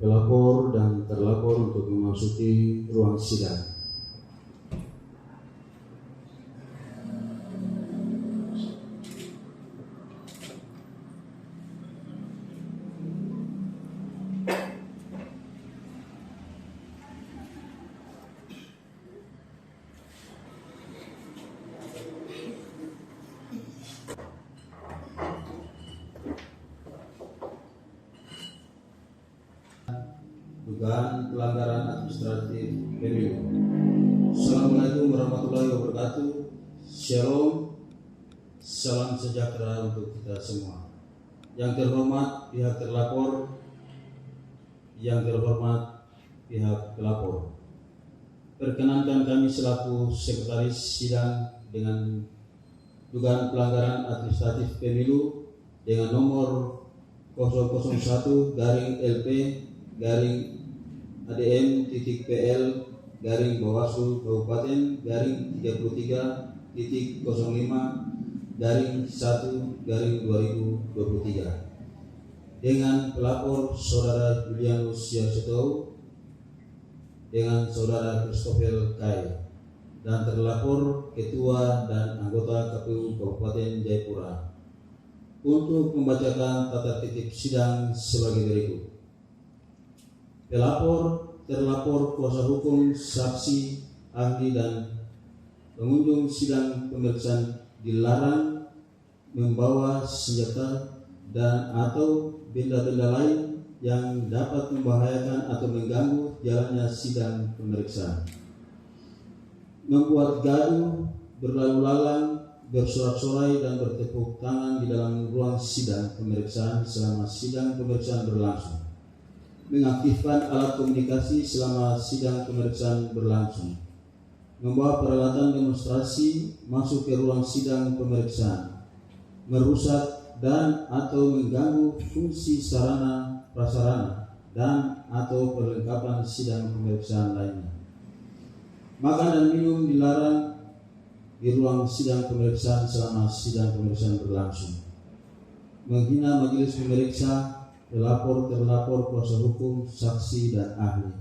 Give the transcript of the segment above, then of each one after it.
pelapor dan terlapor untuk memasuki ruang sidang. Dugaan pelanggaran administratif pemilu. Assalamualaikum warahmatullahi wabarakatuh. Shalom, salam sejahtera untuk kita semua. Yang terhormat pihak terlapor, yang terhormat pihak pelapor, perkenankan kami selaku sekretaris sidang dengan dugaan pelanggaran administratif pemilu dengan nomor 001-ADM.PL-Bawaslu Kabupaten-33.05-1/2023 dengan pelapor Saudara Julianus Yasetou dengan Saudara Christopher Kai dan terlapor Ketua dan anggota KPU Kabupaten Jayapura untuk membacakan tata tertib sidang sebagai berikut. Pelapor, terlapor, kuasa hukum, saksi, ahli dan pengunjung sidang pemeriksaan dilarang membawa senjata dan atau benda-benda lain yang dapat membahayakan atau mengganggu jalannya sidang pemeriksaan. Membuat gaduh, berlalu lalang, bersorak-sorai dan bertepuk tangan di dalam ruang sidang pemeriksaan selama sidang pemeriksaan berlangsung. Mengaktifkan alat komunikasi selama sidang pemeriksaan berlangsung. Membawa peralatan demonstrasi masuk ke ruang sidang pemeriksaan. Merusak dan atau mengganggu fungsi sarana prasarana dan atau perlengkapan sidang pemeriksaan lainnya. Makan dan minum dilarang di ruang sidang pemeriksaan selama sidang pemeriksaan berlangsung. Menghina majelis pemeriksa, pelapor, terlapor, kuasa hukum, saksi dan ahli.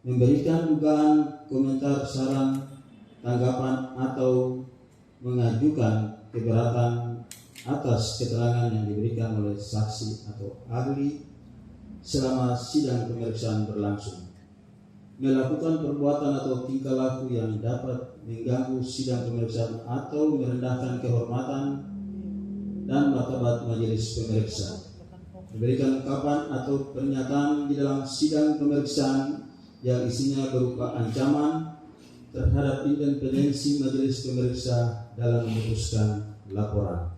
Memberikan dugaan, komentar, saran, tanggapan atau mengajukan keberatan atas keterangan yang diberikan oleh saksi atau ahli selama sidang pemeriksaan berlangsung. Melakukan perbuatan atau tingkah laku yang dapat mengganggu sidang pemeriksaan atau merendahkan kehormatan dan martabat majelis pemeriksa. Memberikan ungkapan atau pernyataan di dalam sidang pemeriksaan yang isinya berupa ancaman terhadap independensi majelis pemeriksa dalam memutuskan laporan.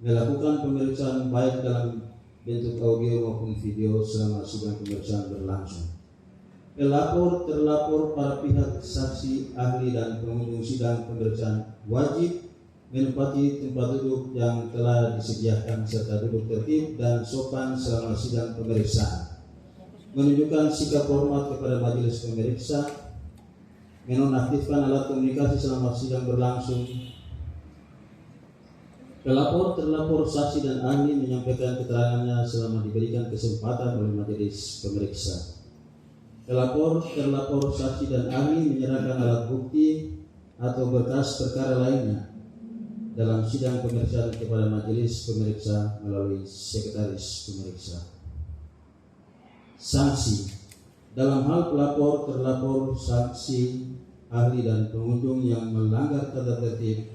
Melakukan pemeriksaan baik dalam bentuk audio maupun video selama sidang pemeriksaan berlangsung. Pelapor, terlapor, para pihak, saksi, ahli dan pengunjung sidang pemeriksaan wajib menempati tempat duduk yang telah disediakan serta duduk tertib dan sopan selama sidang pemeriksaan. Menunjukkan sikap hormat kepada majelis pemeriksa. Menonaktifkan alat komunikasi selama sidang berlangsung. Pelapor, terlapor, saksi dan ahli menyampaikan keterangannya selama diberikan kesempatan oleh majelis pemeriksa. Pelapor, terlapor, saksi dan ahli menyerahkan alat bukti atau berkas perkara lainnya dalam sidang pemeriksaan kepada majelis pemeriksa melalui sekretaris pemeriksa. Sanksi dalam hal pelapor, terlapor, saksi, ahli dan pengunjung yang melanggar tata tertib,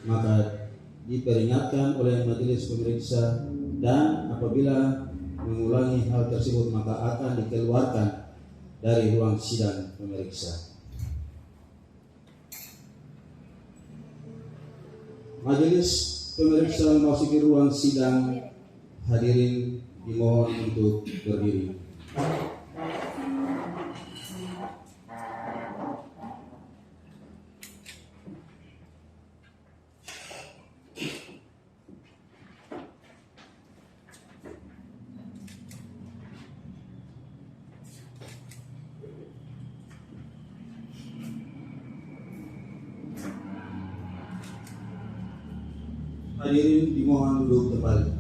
maka diperingatkan oleh majelis pemeriksa dan apabila mengulangi hal tersebut maka akan dikeluarkan dari ruang sidang pemeriksa. Majelis pemeriksa memasuki ruang sidang. Hadirin dimohon untuk berdiri. Hadirin dimohon duduk kembali.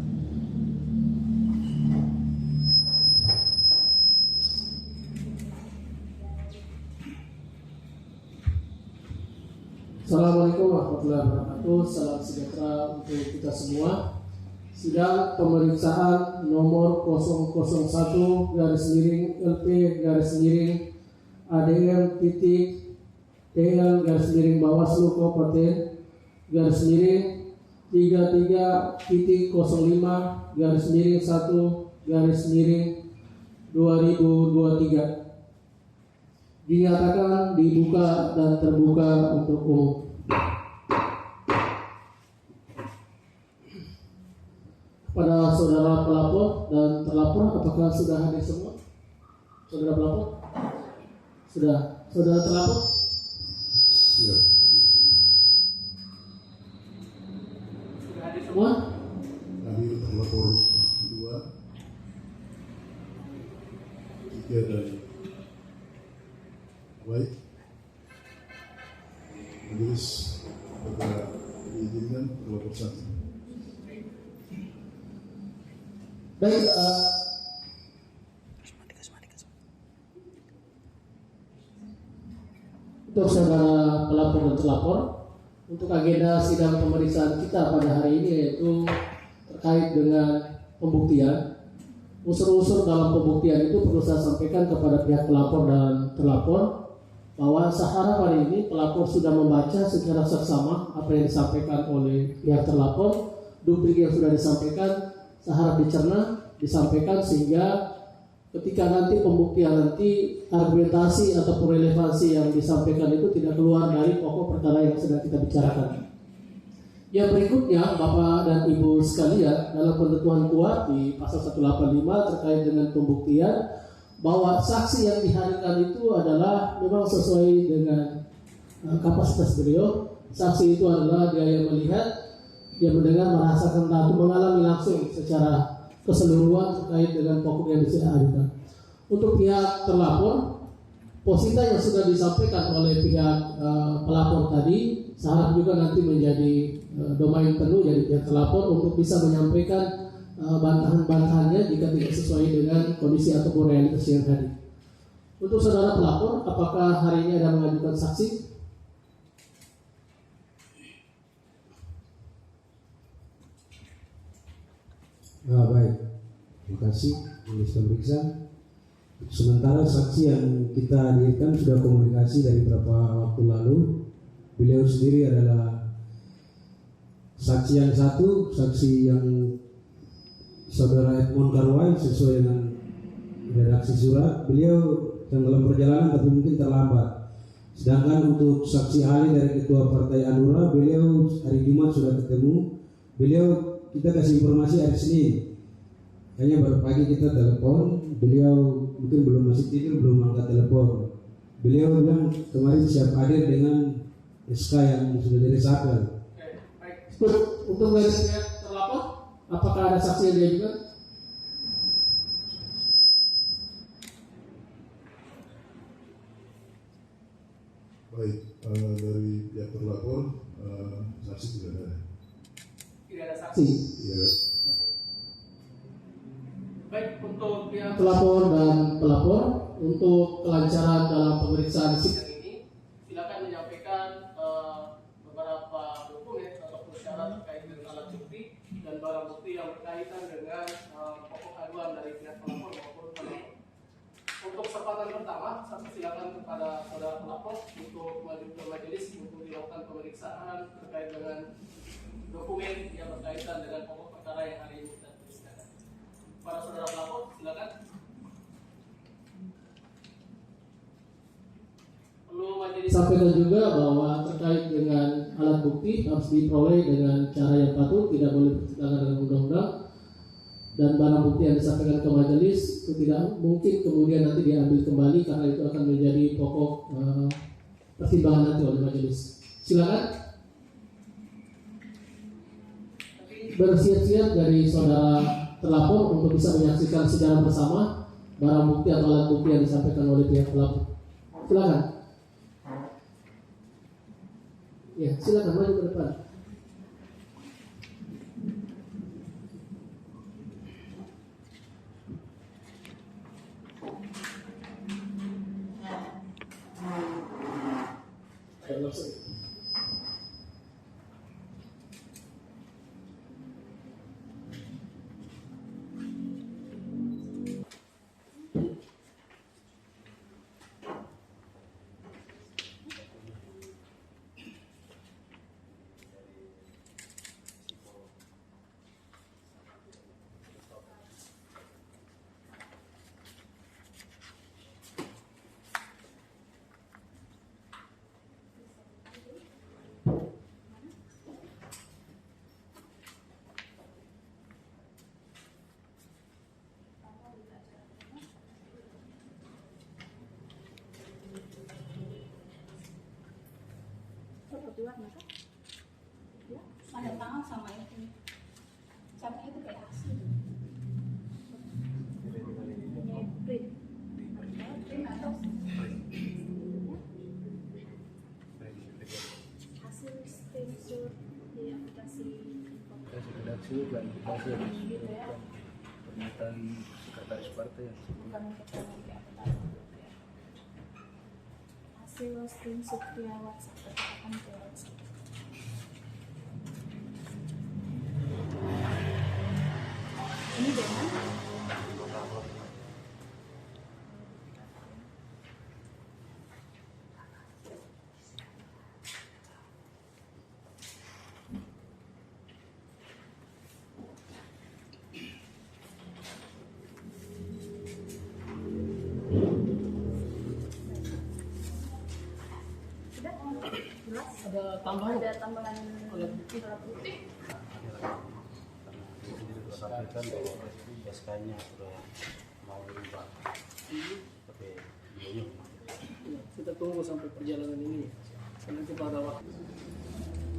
Assalamualaikum warahmatullahi wabarakatuh. Salam sejahtera untuk kita semua. Sidang pemeriksaan nomor 001 /LP ADM titik TL Bawaslu Kabupaten /33/1/2023 dinyatakan dibuka dan terbuka untuk umum. Kepada saudara pelapor dan terlapor, apakah sudah hadir semua? Saudara pelapor? Sudah. Saudara terlapor? Sudah hadir semua. Sudah hadir semua? Hadir terlapor 2, 3 dan baik. Majelis pada diizinkan terlapor 1. Baik, untuk saudara pelapor dan terlapor, untuk agenda sidang pemeriksaan kita pada hari ini yaitu terkait dengan pembuktian. Unsur-unsur dalam pembuktian itu perlu saya sampaikan kepada pihak pelapor dan terlapor bahwa seharap hari ini pelapor sudah membaca secara seksama apa yang disampaikan oleh pihak terlapor, duplik yang sudah disampaikan, seharap dicerna, disampaikan sehingga ketika nanti pembuktian nanti argumentasi atau relevansi yang disampaikan itu tidak keluar dari pokok perkara yang sedang kita bicarakan. Yang berikutnya, Bapak dan Ibu sekalian, dalam ketentuan kuat di pasal 185 terkait dengan pembuktian bahwa saksi yang dihadirkan itu adalah memang sesuai dengan kapasitas beliau. Saksi itu adalah dia yang melihat, dia mendengar, merasakan, atau mengalami langsung secara keseluruhan terkait dengan pokok yang dihadirkan. Untuk pihak terlapor, posita yang sudah disampaikan oleh pihak pelapor tadi seharap juga nanti menjadi domain penuh dari pihak terlapor untuk bisa menyampaikan bantahan-bantahannya jika tidak sesuai dengan kondisi ataupun realitas yang hadir. Untuk saudara pelapor, apakah hari ini ada mengajukan saksi? Baik, terima kasih majelis pemeriksa. Sementara saksi yang kita hadirkan sudah komunikasi dari beberapa waktu lalu. Beliau sendiri adalah saksi yang satu, saksi yang saudara Edmond Karwai sesuai dengan redaksi surat. Beliau sedang dalam perjalanan tapi mungkin terlambat. Sedangkan untuk saksi ahli dari Ketua Partai Hanura, beliau hari Jumat sudah ketemu. Beliau kita kasih informasi hari Senin. Kayaknya baru pagi kita telepon, beliau mungkin belum masih tidur, belum angkat telepon. Beliau bilang kemarin siap hadir dengan SK yang sudah dari Sapel. Baik. Untuk garis terlapor, apakah ada saksi yang diajukan? Baik, dari pihak terlapor saksi tidak ada. Tidak ada saksi. Ya. Baik, untuk pihak pelapor dan pelapor, untuk kelancaran dalam pemeriksaan sidang ini, silakan menyampaikan beberapa dokumen ataupun syarat terkait dengan alat bukti dan barang bukti yang berkaitan dengan pokok aduan dari pihak pelapor maupun pelapor. Untuk kesempatan pertama, saya silakan kepada saudara pelapor untuk maju ke majelis untuk dilakukan pemeriksaan terkait dengan dokumen yang berkaitan dengan pokok perkara yang hari ini kita tuliskan. Para saudara pelapor, silakan. Perlu majelis sampaikan juga bahwa terkait dengan alat bukti harus diperoleh dengan cara yang patut, tidak boleh bertentangan dengan undang-undang. Dan barang bukti yang disampaikan ke majelis itu tidak mungkin kemudian nanti diambil kembali karena itu akan menjadi pokok pertimbangan nanti oleh majelis. Silakan. Bersiap-siap dari saudara terlapor untuk bisa menyaksikan secara bersama barang bukti atau alat bukti yang disampaikan oleh pihak pelapor. Silakan. Ya, silakan maju ke depan. bulan maka ya ada tangan sama itu catnya itu kayak asli print atau hasil screenshot di aplikasi redaksi klarifikasi yang gitu ya, pernyataan sekretaris partai yang bukan kita nanti apa ya. Hasil screenshot via WhatsApp terkatakan ke WhatsApp. Ini dengan sudah jelas Ada tambahan? ada tambahan alat bukti. sampaikan bahwa SK-nya sudah mau berubah, tapi belum. Ya, kita tunggu sampai perjalanan ini. Nanti pada waktu.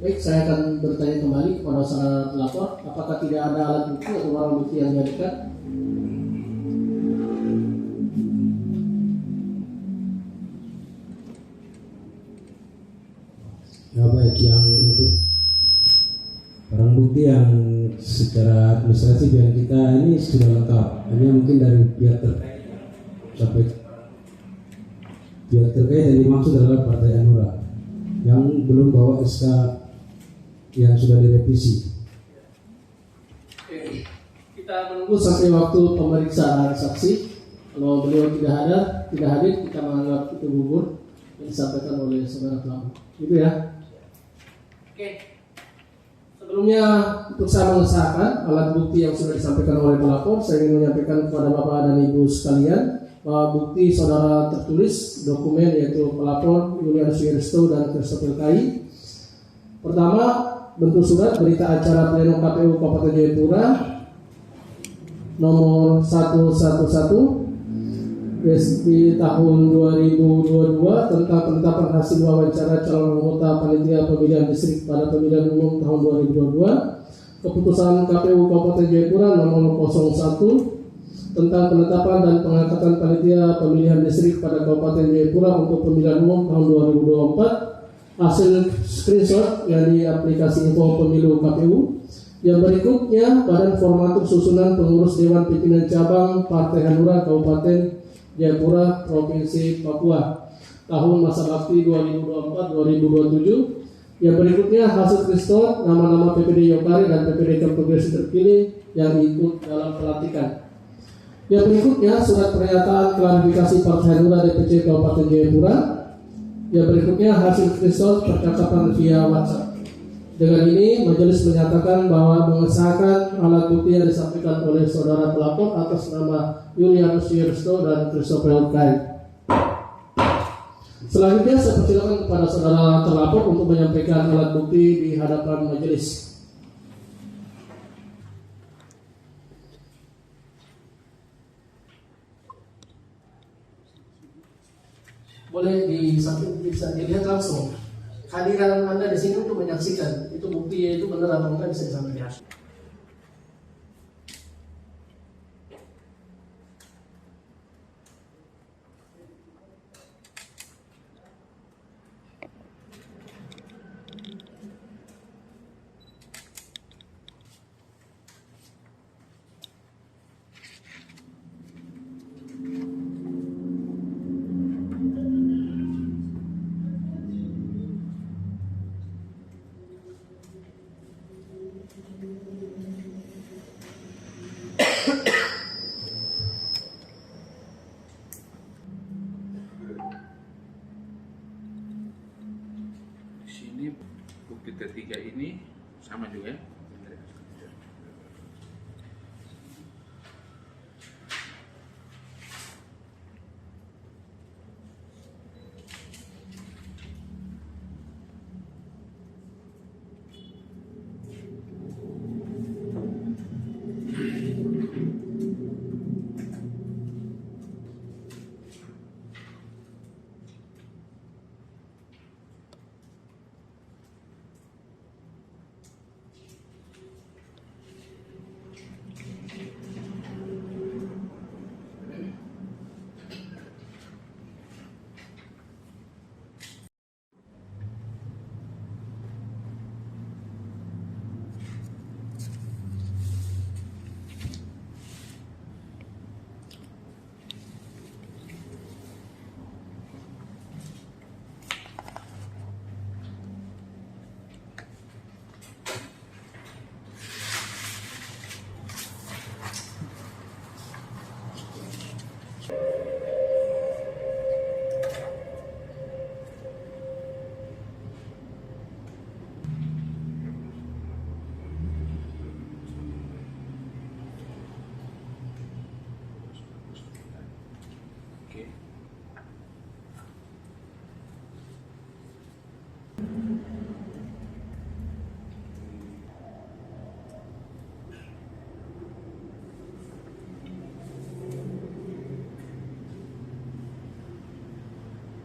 Baik, saya akan bertanya kembali kepada saudara pelapor, apakah tidak ada alat bukti atau barang bukti yang dihadirkan? Ya baik, yang untuk barang bukti yang secara administratif yang kita ini sudah lengkap, hanya mungkin dari pihak terkait sampai pihak terkait yang dimaksud adalah Partai Hanura yang belum bawa SK yang sudah direvisi. Oke, kita menunggu sampai waktu pemeriksaan saksi. Kalau beliau tidak hadir, kita menganggap itu gugur yang disampaikan oleh saudara pelapor. Gitu ya. Oke. Sebelumnya untuk saya mengesahkan alat bukti yang sudah disampaikan oleh pelapor, saya ingin menyampaikan kepada Bapak dan Ibu sekalian bahwa bukti saudara tertulis dokumen yaitu pelapor Julianus Wiristo dan Christopher Kai. Pertama, bentuk surat berita acara pleno KPU Kabupaten Jayapura nomor 111 di tahun 2022 tentang penetapan hasil wawancara calon anggota panitia pemilihan distrik pada pemilihan umum tahun 2022, keputusan KPU Kabupaten Jayapura nomor 01 tentang penetapan dan pengangkatan panitia pemilihan distrik pada Kabupaten Jayapura untuk pemilihan umum tahun 2024, hasil screenshot yang di aplikasi info pemilu KPU. Yang berikutnya, Badan Formatur Susunan Pengurus Dewan Pimpinan Cabang Partai Hanura Kabupaten Jayapura Provinsi Papua tahun masa bakti 2024-2027. Yang berikutnya hasil screenshot nama-nama PPD Yokari dan PPD Progresi terpilih yang ikut dalam pelantikan. Yang berikutnya surat pernyataan klarifikasi Partai Hanura DPC Kabupaten Jayapura. Yang berikutnya hasil screenshot percakapan via WhatsApp. Dengan ini majelis menyatakan bahwa mengesahkan alat bukti yang disampaikan oleh saudara pelapor atas nama Julianus Wiristo dan Christopher Kai. Selanjutnya saya persilakan kepada saudara terlapor untuk menyampaikan alat bukti di hadapan majelis. Boleh bisa dilihat langsung. Kehadiran Anda di sini untuk menyaksikan itu buktinya itu benar atau enggak bisa disampaikan. Di sini bukti ketiga ini sama juga ya.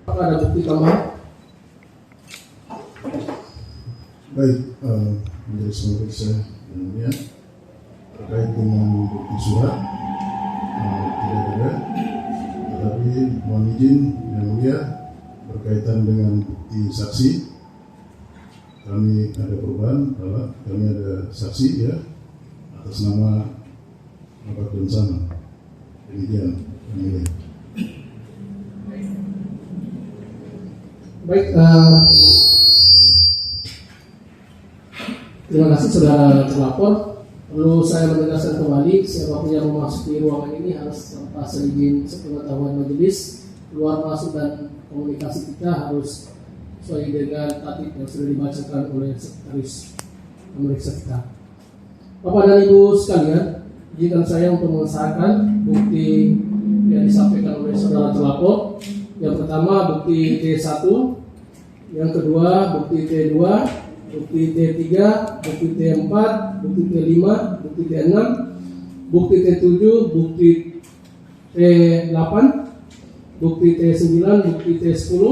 Apakah ada bukti tambahan? Baik, majelis pemeriksa yang mulia, terkait dengan bukti surat tidak ada, tetapi mohon izin yang mulia berkaitan dengan bukti saksi. Kami ada perubahan, kami ada saksi ya atas nama Bapak dan Sama. Demikian yang mulia. Baik, terima kasih saudara terlapor. Perlu saya menegaskan kembali, siapapun yang memasuki ruangan ini harus tanpa seizin sepengetahuan majelis. Keluar masuk dan komunikasi kita harus sesuai dengan tatib yang sudah dibacakan oleh sekretaris pemeriksa kita. Bapak dan Ibu sekalian, izinkan saya untuk mengesahkan bukti yang disampaikan oleh saudara terlapor. Yang pertama bukti T1, yang kedua bukti T2, bukti T3, bukti T4, bukti T5, bukti T6, bukti T7, bukti T8, bukti T9, bukti T10,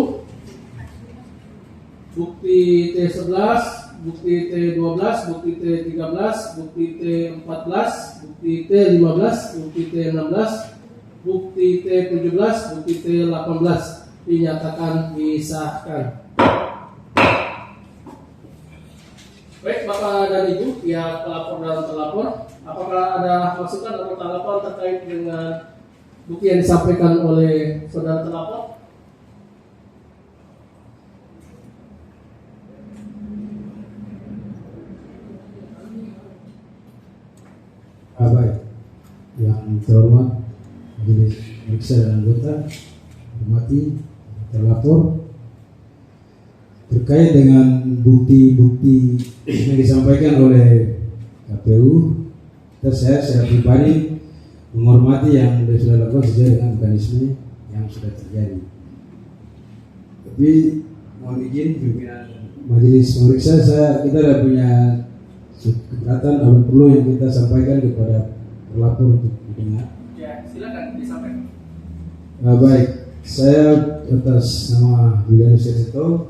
bukti T11, bukti T12, bukti T13, bukti T14, bukti T15, bukti T16, bukti T17, bukti T18 dinyatakan disahkan. Baik Bapak dan Ibu, pihak pelapor dan terlapor, apakah ada masukan atau tanggapan terkait dengan bukti yang disampaikan oleh saudara terlapor? Baik, yang terhormat majelis pemeriksa dan anggota, hormati terlapor, terkait dengan bukti-bukti yang disampaikan oleh KPU, saya secara pribadi menghormati yang sudah dilakukan sesuai dengan mekanisme yang sudah terjadi. Tapi mohon izin pimpinan majelis pemeriksa, kita ada punya keberatan atau perlu yang kita sampaikan kepada terlapor untuk didengar. Ya, silakan disampaikan. Baik, saya atas nama Julianus Seto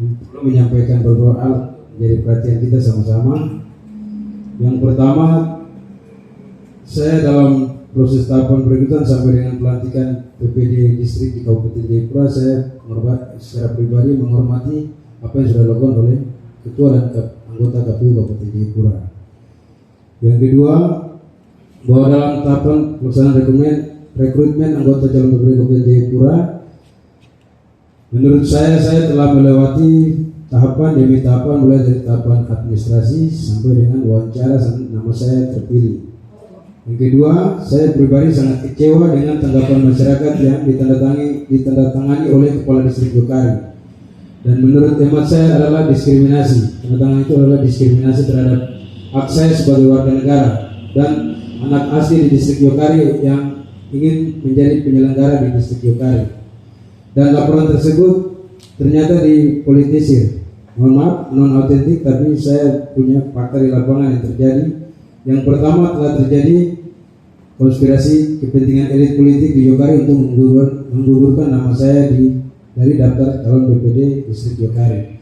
perlu menyampaikan beberapa hal menjadi perhatian kita sama-sama. Yang pertama, saya dalam proses tahapan perekrutan sampai dengan pelantikan PPD distrik di Kabupaten Jayapura, saya secara pribadi menghormati apa yang sudah dilakukan oleh Ketua dan anggota KPU Kabupaten Jayapura. Yang kedua, bahwa dalam tahapan pelaksanaan rekrutmen anggota calon PPD Kabupaten Jayapura, menurut saya telah melewati tahapan demi tahapan, mulai dari tahapan administrasi sampai dengan wawancara nama saya terpilih. Yang kedua, saya pribadi sangat kecewa dengan tanggapan masyarakat yang ditandatangani oleh Kepala Distrik Jokari. Dan menurut hemat saya adalah diskriminasi. Tanda tangan itu adalah diskriminasi terhadap hak saya sebagai warga negara dan anak asli di Distrik Jokari yang ingin menjadi penyelenggara di Distrik Jokari. Dan laporan tersebut ternyata dipolitisir. Mohon maaf, non autentik, tapi saya punya fakta di lapangan yang terjadi. Yang pertama, telah terjadi konspirasi kepentingan elit politik di Jokari untuk menggugurkan nama saya dari daftar calon BPD Distrik Jokari.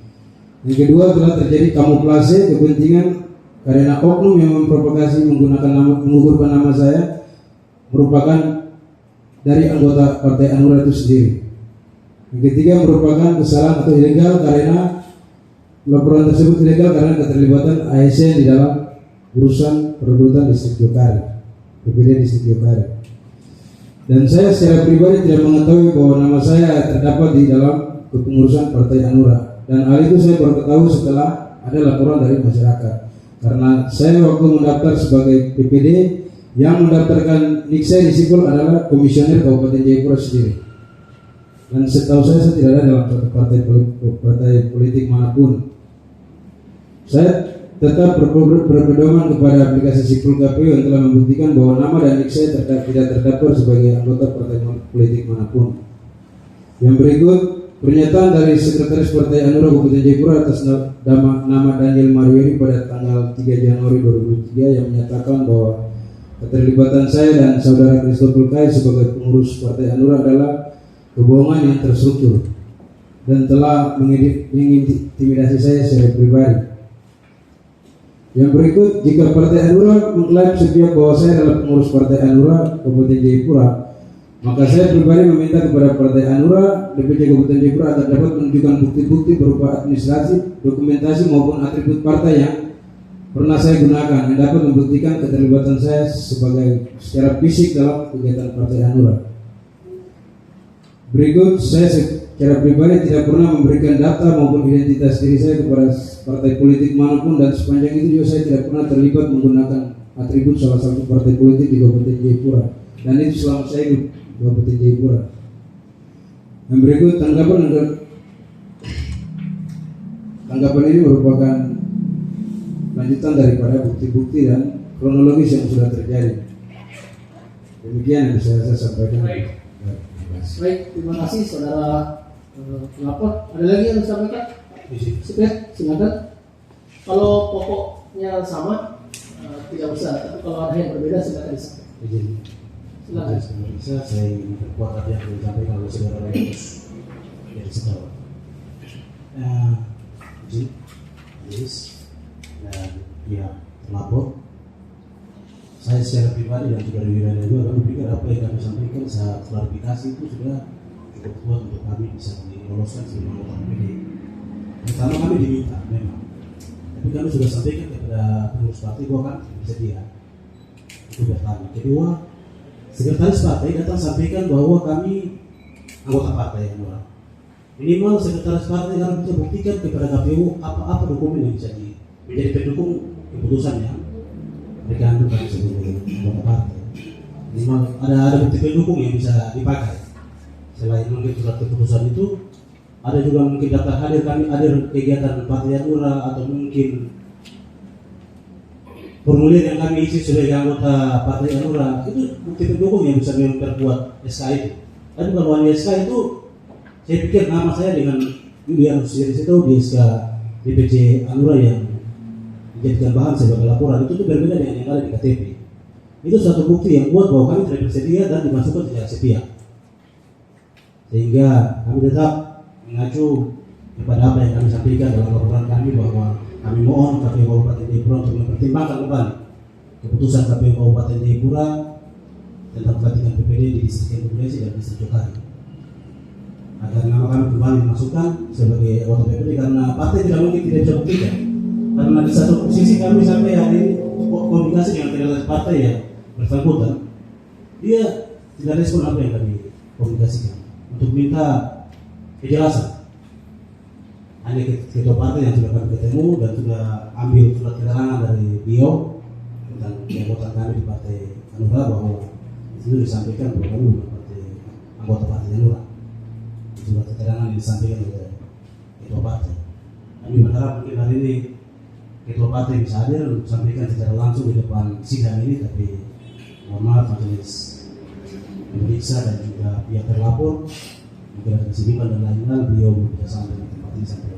Yang kedua, telah terjadi kamuflase kepentingan karena oknum yang memprovokasi menggugurkan nama saya merupakan dari anggota Partai Hanura itu sendiri. Yang ketiga, merupakan kesalahan atau ilegal karena laporan tersebut ilegal karena keterlibatan ASN di dalam urusan perekrutan Distrik Jokari, BPD Distrik Jokari. Dan saya secara pribadi tidak mengetahui bahwa nama saya terdapat di dalam kepengurusan Partai Hanura. Dan hal itu saya baru ketahui setelah ada laporan dari masyarakat. Karena saya waktu mendaftar sebagai PPD, yang mendaftarkan nik saya di sipol adalah komisioner Kabupaten Jayapura sendiri. Dan setahu saya tidak ada dalam satu partai politik manapun. Saya tetap berpedoman kepada aplikasi sipol KPU yang telah membuktikan bahwa nama dan nik saya tidak terdaftar sebagai anggota partai politik manapun. Yang berikut, pernyataan dari Sekretaris Partai Hanura Kabupaten Jayapura atas nama Daniel Mariweri pada tanggal 3 Januari 2003 yang menyatakan bahwa keterlibatan saya dan saudara Christopher Kai sebagai pengurus Partai Hanura adalah kebohongan yang terstruktur dan telah mengintimidasi saya secara pribadi. Yang berikut, jika Partai Hanura mengklaim sepihak bahwa saya adalah pengurus Partai Hanura Kabupaten Jayapura, maka saya pribadi meminta kepada Partai Hanura DPC Kabupaten Jayapura agar dapat menunjukkan bukti-bukti berupa administrasi, dokumentasi maupun atribut partai yang pernah saya gunakan yang dapat membuktikan keterlibatan saya secara fisik dalam kegiatan Partai Hanura. Berikut, saya secara pribadi tidak pernah memberikan data maupun identitas diri saya kepada partai politik manapun, dan sepanjang itu juga saya tidak pernah terlibat menggunakan atribut salah satu partai politik di Kabupaten Jayapura, dan itu selama saya hidup di Kabupaten Jayapura. Yang berikut, tanggapan ini merupakan lanjutan daripada bukti-bukti dan kronologis yang sudah terjadi. Demikian yang bisa saya sampaikan. Baik, terima kasih saudara pelapor. Ada lagi yang disampaikan? Sudah, silakan. Kalau pokoknya sama, tidak usah. Tapi kalau ada yang berbeda, silakan disampaikan. Silakan. Saya ingin memperkuat apa yang disampaikan oleh saudara Remus dari Sekawan. Dan pihak pelapor, saya secara pribadi dan juga dari wilayah juga kami pikir apa yang kami sampaikan saat klarifikasi itu sudah cukup kuat untuk kami bisa diloloskan sebagai anggota DPD. Pertama, kami diminta memang, tapi kami sudah sampaikan kepada pengurus partai bahwa kami bersedia. Itu pertama. Kedua, sekretaris partai datang sampaikan bahwa kami anggota partai yang murah. Minimal sekretaris partai harus bisa buktikan kepada KPU apa dokumen yang bisa menjadi pendukung keputusannya. Mereka ambil kami sebagai anggota partai. Minimal ada bukti pendukung yang bisa dipakai. Selain mungkin surat keputusan itu, ada juga mungkin daftar hadir kami, hadir kegiatan Partai Hanura, atau mungkin formulir yang kami isi sebagai anggota Partai Hanura. Itu bukti pendukung yang bisa memperkuat SK itu. Tapi kalau hanya SK itu, saya pikir nama saya dengan Julianus di situ di SK DPC Hanura yang dijadikan bahan sebagai laporan itu berbeda dengan yang ada di KTP. Itu satu bukti yang kuat bahwa kami tidak bersedia dan dimasukkan secara sepihak. Sehingga kami tetap mengacu kepada apa yang kami sampaikan dalam laporan kami, bahwa kami mohon KPU Kabupaten Jayapura untuk mempertimbangkan kembali keputusan KPU Kabupaten Jayapura tentang pelantikan PPD di distrik Kebulesi dan distrik Jokari, agar nama kami kembali dimasukkan sebagai anggota PPD, karena partai tidak mungkin tidak bisa buktikan. Karena di satu sisi kami sampai hari ini komunikasi dengan sekretaris partai yang bersangkutan, dia tidak respon apa yang kami komunikasikan untuk minta kejelasan. Hanya ketua partai yang sudah kami ketemu dan sudah ambil surat keterangan dari beliau tentang keanggotaan kami di Partai Hanura, bahwa itu disampaikan bahwa kami bukan anggota Partai Hanura. Surat keterangan yang disampaikan oleh ketua partai. Kami berharap mungkin hari ini ketua partai bisa hadir untuk sampaikan secara langsung di depan sidang ini, tapi mohon maaf majelis pemeriksa dan juga pihak terlapor mungkin ada kesibukan dan lain-lain, beliau belum bisa sampai di tempat ini sampai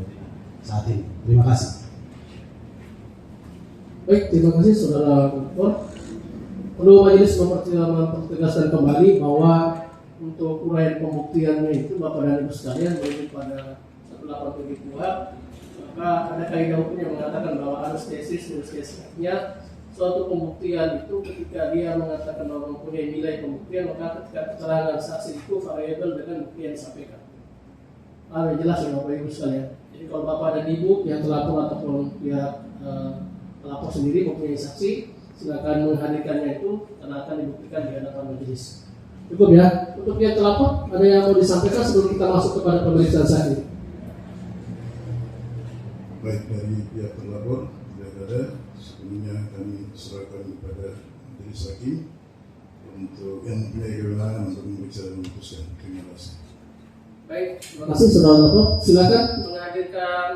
saat ini. Terima kasih. Baik, terima kasih saudara pelapor. Perlu majelis mempertegaskan kembali bahwa untuk uraian pembuktiannya itu Bapak dan Ibu sekalian merujuk pada 182, maka ada kaidah hukum yang mengatakan bahwa harus tesis. Artinya suatu pembuktian itu ketika dia mengatakan bahwa mempunyai nilai pembuktian, maka ketika keterangan saksi itu variabel dengan bukti yang disampaikan. Jelas ya Bapak Ibu sekalian. Jadi kalau Bapak dan Ibu yang terlapor ataupun pihak pelapor sendiri mempunyai saksi, silakan menghadirkannya itu karena akan dibuktikan di hadapan majelis. Cukup ya. Untuk pihak terlapor, ada yang mau disampaikan sebelum kita masuk kepada pemeriksaan saat ini? Baik, dari pihak terlapor tidak ada. Sebelumnya kami serahkan kepada majelis hakim untuk yang mempunyai kewenangan untuk memeriksa dan memutuskan. Terima kasih. Baik, terima kasih saudara terlapor. Silakan menghadirkan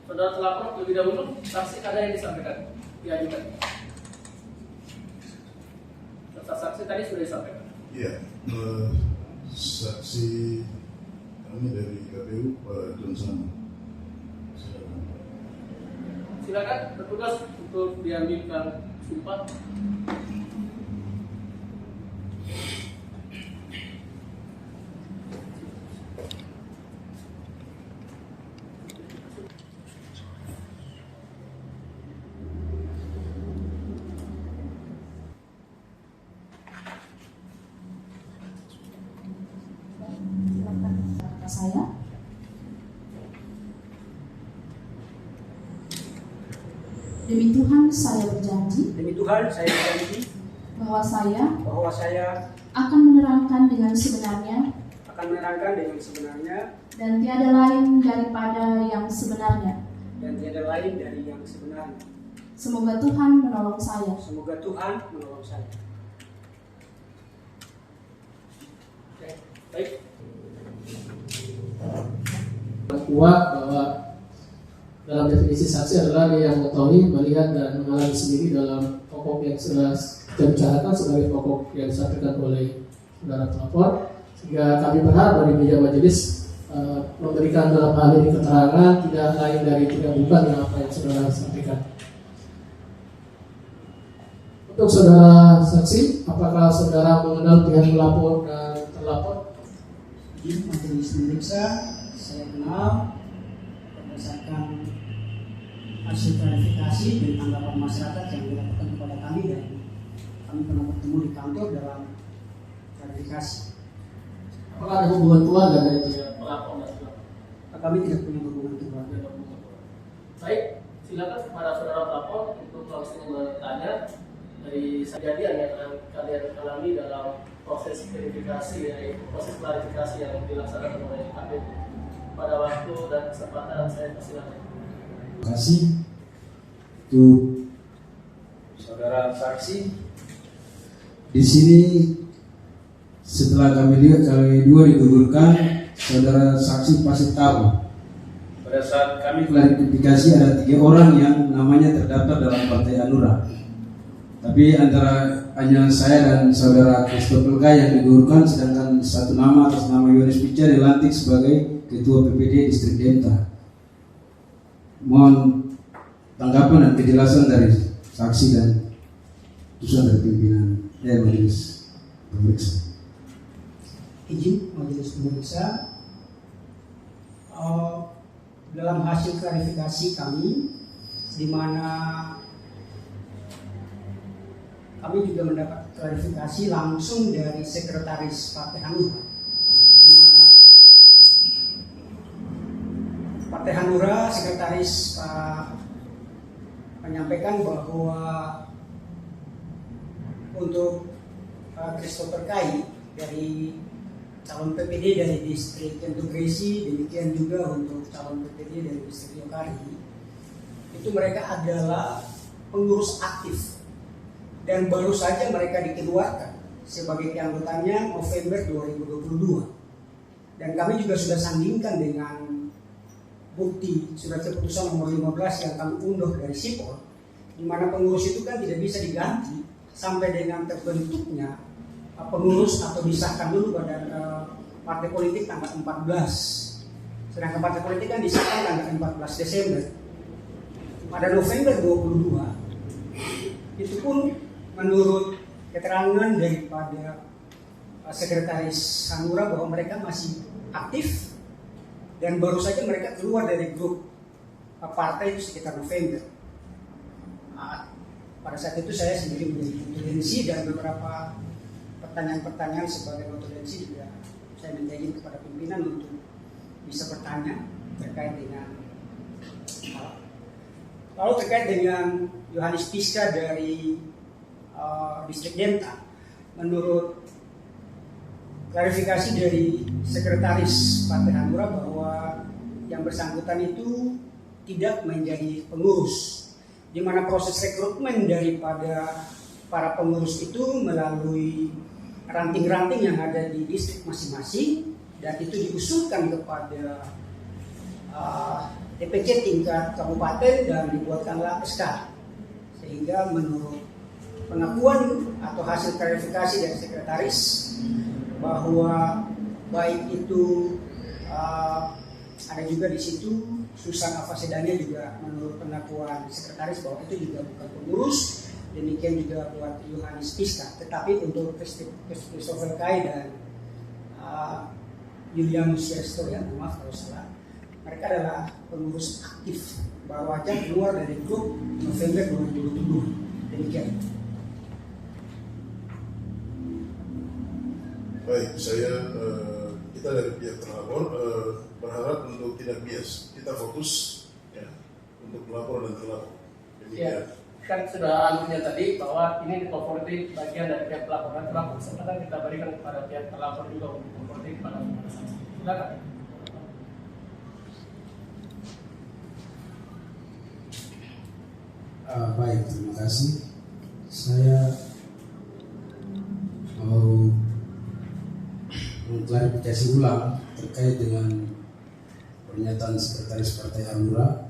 saudara terlapor terlebih dahulu. Saksi ada yang disampaikan, diajukan. Saksi tadi sudah disampaikan. Iya, saksi kami dari KPU Pak Johnson. Silakan bertugas untuk diambilkan sumpah. saya. Demi Tuhan saya berjanji Demi Tuhan saya berjanji bahwa saya akan menerangkan dengan sebenarnya dan tiada lain daripada yang sebenarnya. Semoga Tuhan menolong saya. Baik. Kuat bahwa dalam definisi saksi adalah dia yang mengetahui, melihat dan mengalami sendiri dalam pokok yang sudah kita bicarakan sebagai pokok yang disampaikan oleh saudara pelapor. Sehingga kami berharap dari meja majelis memberikan dalam hal ini keterangan tidak lain dari tidak bukan yang apa yang saudara sampaikan. Untuk saudara saksi, apakah saudara mengenal pihak pelapor dan terlapor? Di majelis memeriksa, saya kenal berdasarkan hasil klarifikasi dan tanggapan masyarakat yang dilakukan kepada kami, dan kami pernah bertemu di kantor dalam klarifikasi. Apakah ada hubungan keluarga dari pihak pelapor dan terlapor? Kami tidak punya hubungan keluarga. Baik, silakan kepada saudara pelapor untuk langsung bertanya dari kejadian yang kalian alami dalam proses klarifikasi yang dilaksanakan oleh KPU. Pada waktu dan kesempatan saya persilakan. Terima kasih untuk Saudara saksi, di sini. Setelah kami dua digugurkan, saudara saksi pasti tahu pada saat kami klarifikasi ada 3 orang yang namanya terdaftar dalam Partai Hanura. Tapi antara hanya saya dan saudara Christopher K yang digugurkan, sedangkan satu nama atas nama Yohanes Pica dilantik sebagai Ketua PPD Distrik Demta. Mohon tanggapan dan kejelasan dari saksi dan putusan dari pimpinan majelis pemeriksa. Izin majelis pemeriksa, dalam hasil klarifikasi kami, di mana kami juga mendapat klarifikasi langsung dari sekretaris Partai Hanura, di mana Partai Hanura sekretaris menyampaikan bahwa untuk Christopher Kai dari calon PPD dari distrik Integrasi, demikian juga untuk calon PPD dari distrik Yokari, itu mereka adalah pengurus aktif dan baru saja mereka dikeluarkan sebagai keanggotanya November 2022, dan kami juga sudah sandingkan dengan bukti surat keputusan nomor 15 yang kami unduh dari Sipol, di mana pengurus itu kan tidak bisa diganti sampai dengan terbentuknya pengurus atau disahkan dulu pada partai politik tanggal 14. Sedangkan partai politik kan disahkan tanggal 14 Desember. Pada November 22 itu pun menurut keterangan daripada sekretaris Hanura bahwa mereka masih aktif dan baru saja mereka keluar dari grup partai itu sekitar November. Pada saat itu saya sendiri menjadi notulensi dan beberapa pertanyaan-pertanyaan sebagai notulensi juga saya minta izin kepada pimpinan untuk bisa bertanya terkait dengan lalu terkait dengan Yohanes Piska dari distrik Demta. Menurut klarifikasi dari sekretaris Partai Hanura bahwa yang bersangkutan itu tidak menjadi pengurus, di mana proses rekrutmen daripada para pengurus itu melalui ranting-ranting yang ada di distrik masing-masing, dan itu diusulkan kepada DPC tingkat kabupaten dan dibuatkanlah SK. Sehingga menurut pengakuan atau hasil klarifikasi dari sekretaris bahwa baik itu ada juga di situ Susan Afasedania juga menurut pengakuan sekretaris bahwa itu juga bukan pengurus. Demikian juga buat Yohanes Piska, tetapi untuk Christopher Kai dan Julianus Yesto, ya maaf kalau salah, mereka adalah pengurus aktif baru aja keluar dari grup November 2022. Demikian. Baik, saya kita dari pihak terlapor berharap untuk tidak bias, kita fokus ya untuk pelapor dan terlapor. Ya, kan sudah anunya tadi bahwa ini dikompori bagian dari pihak pelapor dan terlapor. Sekarang kita berikan kepada pihak terlapor juga untuk kompori kepada saksi. Silakan. Baik, terima kasih. Saya mau mengklarifikasi ulang terkait dengan pernyataan Sekretaris Partai Hanura.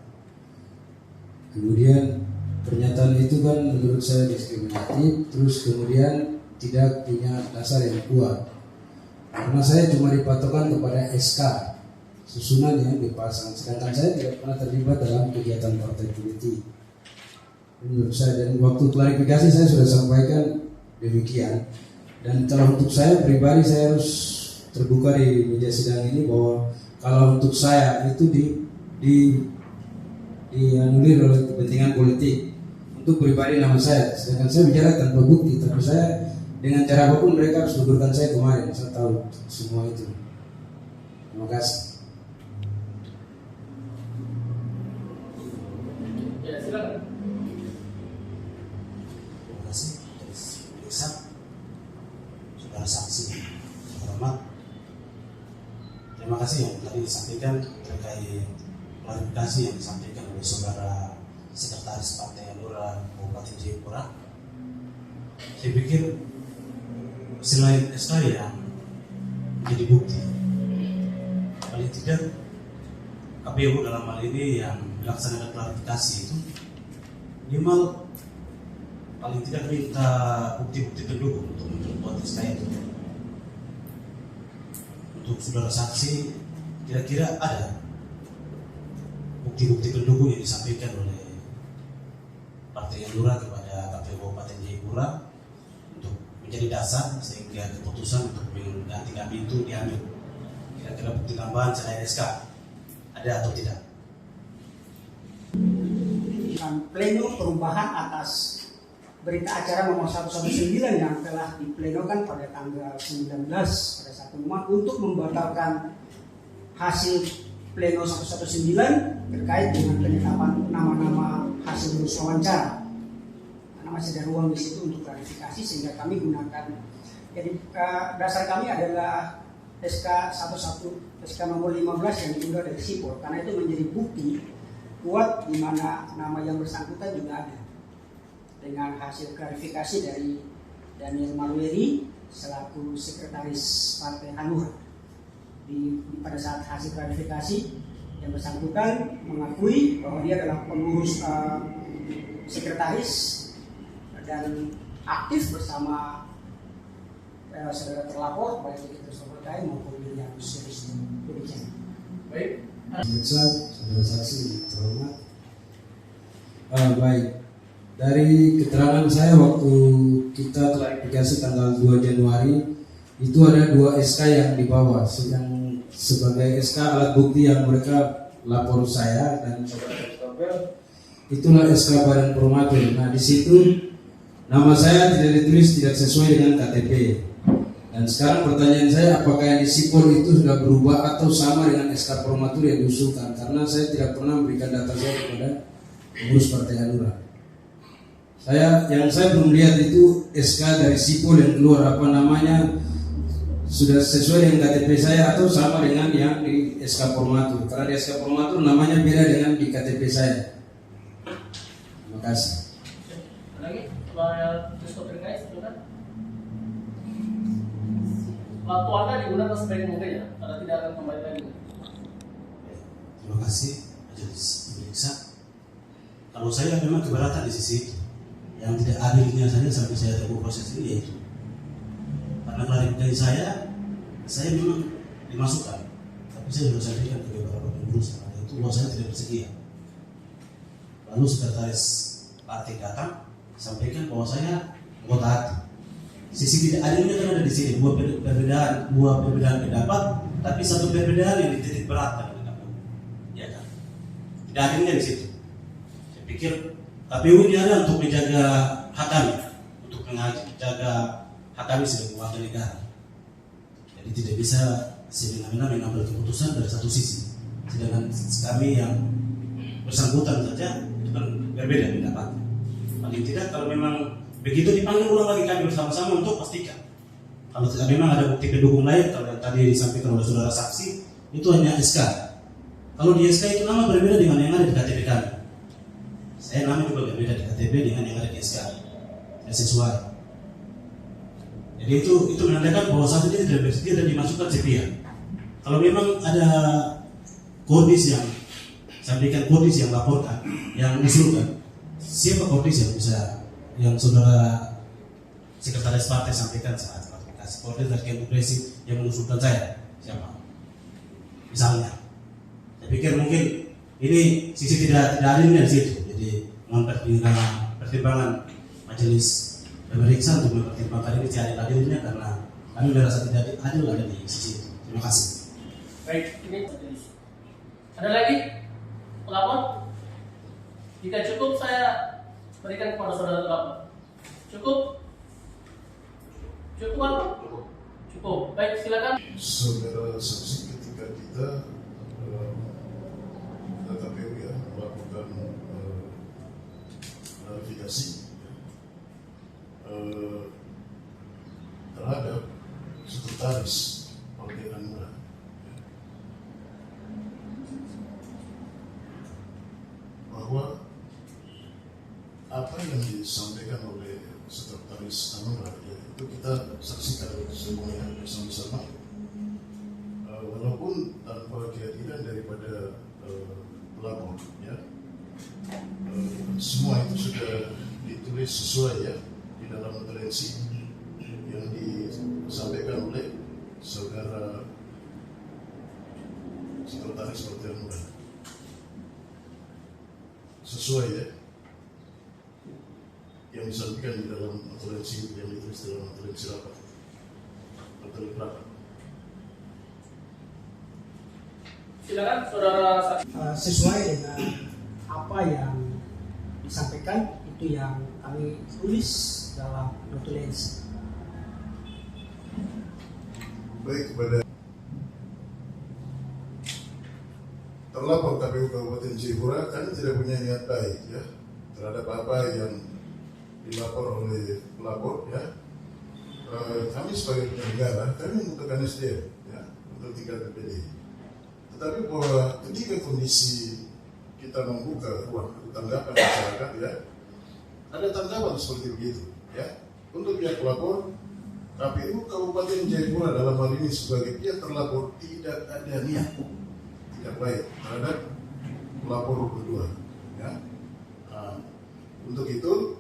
Kemudian pernyataan itu kan menurut saya diskriminatif, terus kemudian tidak punya dasar yang kuat. Karena saya cuma dipatokan kepada SK susunan yang dipasang, sedangkan saya tidak pernah terlibat dalam kegiatan partai politik. Menurut saya, dan waktu klarifikasi saya sudah sampaikan demikian. Dan kalau untuk saya pribadi, saya harus terbuka di meja sidang ini bahwa kalau untuk saya itu dianulir oleh kepentingan politik untuk pribadi nama saya, sedangkan saya bicara tanpa bukti. Tapi saya dengan cara apapun mereka harus gugurkan saya kemarin. Saya tahu semua itu. Terima kasih. Ya, silakan. Terima kasih. Periksa, saudara saksi hormat. Terima kasih yang tadi disampaikan terkait klarifikasi yang disampaikan oleh saudara Sekretaris Partai Hanura Kabupaten Jayapura. Saya pikir selain SK yang menjadi bukti, paling tidak KPU dalam hal ini yang melaksanakan klarifikasi itu minimal paling tidak minta bukti-bukti pendukung untuk membuat SK itu. Untuk saudara saksi, kira-kira ada bukti-bukti pendukung yang disampaikan oleh Partai Hanura kepada KPU Kabupaten Jayapura untuk menjadi dasar sehingga keputusan untuk mengganti kami itu diambil. Kira-kira bukti tambahan selain SK ada atau tidak? Pleno perubahan atas berita acara nomor 119 yang telah diplenokan pada tanggal 19 pada 1 Maret untuk membatalkan hasil pleno 119 terkait dengan penetapan nama-nama hasil lulus wawancara. Karena masih ada ruang di situ untuk klarifikasi sehingga kami gunakan. Jadi dasar kami adalah SK 11 SK nomor 15 yang diunggah dari Sipol, karena itu menjadi bukti kuat di mana nama yang bersangkutan juga ada. Dengan hasil klarifikasi dari Daniel Malweri selaku Sekretaris Partai Hanura. Pada saat hasil klarifikasi yang bersangkutan mengakui bahwa dia adalah pengurus sekretaris dan aktif bersama saudara terlapor baik itu Sobat maupun William Suris. Demikian. Baik. Pemirsa, saudara saksi terhormat. Baik. Dari keterangan saya waktu kita klarifikasi tanggal 2 Januari itu ada 2 SK yang dibawa yang sebagai SK alat bukti yang mereka lapor saya dan saudara Christopher. Itulah SK Badan Promatur. Nah di situ nama saya tidak ditulis, tidak sesuai dengan KTP. Dan sekarang pertanyaan saya, apakah yang di Sipol itu sudah berubah atau sama dengan SK Promatur yang diusulkan? Karena saya tidak pernah memberikan data saya kepada pengurus Partai Hanura. Yang saya belum lihat itu SK dari Sipol yang keluar apa namanya sudah sesuai dengan KTP saya atau sama dengan yang di SK Promatur. Karena di SK Promatur namanya beda dengan di KTP saya. Terima kasih. Lagi, Pak Christopher Kais, silakan. Waktu Anda digunakan sebaik mungkin ya, karena tidak akan kembali lagi. Terima kasih, Majelis Pemeriksa. Kalau saya memang keberatan di sisi itu. Yang tidak adilnya saja sampai saya tahu proses ini yaitu karena klarifikasi saya memang dimasukkan, tapi saya sudah sampaikan ke beberapa pengurus karena itu bahwa saya tidak bersedia. Lalu sekretaris partai datang sampaikan bahwa saya anggota hati. Sisi tidak adilnya kan ada di sini, dua perbedaan pendapat, tapi satu perbedaan yang dititik beratkan dengan KPU, ya kan? Tidak adilnya di situ. Saya pikir KPU ini ada untuk menjaga hak kami, untuk menjaga hak kami sebagai warga negara. Jadi tidak bisa semena-mena mengambil keputusan dari satu sisi, sedangkan kami yang bersangkutan saja itu kan berbeda pendapat. Paling tidak kalau memang begitu dipanggil ulang lagi kami bersama-sama untuk pastikan. Kalau tidak memang ada bukti pendukung lain, kalau yang tadi disampaikan oleh saudara saksi itu hanya SK. Kalau di SK itu nama berbeda dengan yang ada di KTP kami. Saya nama juga berbeda di KTP dengan yang ada di SK. Tidak sesuai. Jadi itu menandakan bahwa saat ini tidak bersedia dan dimasukkan sepihak. Kalau memang ada kordis yang sampaikan, kordis yang laporkan, yang usulkan, siapa kordis yang bisa, yang saudara sekretaris partai sampaikan saat klarifikasi, kordis dari Kempresi yang mengusulkan saya, siapa? Misalnya, saya pikir mungkin ini sisi tidak adilnya di situ. Jadi pertimbangan majelis pemeriksa untuk mempertimbangkan ini tidak adilnya karena kami merasa tidak adil ada di sisi itu. Terima kasih. Baik, ini ada lagi pelapor? Jika cukup saya berikan kepada saudara pelapor. Cukup? Cukup apa? Cukup. Baik, silakan. Saudara saksi, ketika kita KPU ya melakukan klarifikasi terhadap sekretaris Partai Hanura, bahwa apa yang disampaikan oleh sekretaris Hanura ya, itu kita saksikan semuanya bersama-sama, walaupun tanpa kehadiran daripada pelapor ya, semua itu sudah ditulis sesuai ya di dalam notulensi yang disampaikan oleh saudara sekretaris Partai Hanura, sesuai ya yang disampaikan di dalam notulensi yang ditulis dalam notulensi rapat. Silakan saudara saksi. Sesuai dengan apa yang disampaikan itu yang kami tulis dalam notulensi. Baik, kepada terlapor KPU Kabupaten Jayapura, kami tidak punya niat baik ya terhadap apa yang dilapor oleh pelapor ya. Kami sebagai penyelenggara, kami membutuhkan SDM ya untuk tingkat PPD. Tetapi bahwa ketika kondisi kita membuka ruang tanggapan masyarakat ya, ada tanggapan seperti begitu ya. Untuk pihak pelapor, KPU Kabupaten Jayapura dalam hal ini sebagai pihak terlapor tidak ada niat tidak baik terhadap pelapor kedua ya. Untuk itu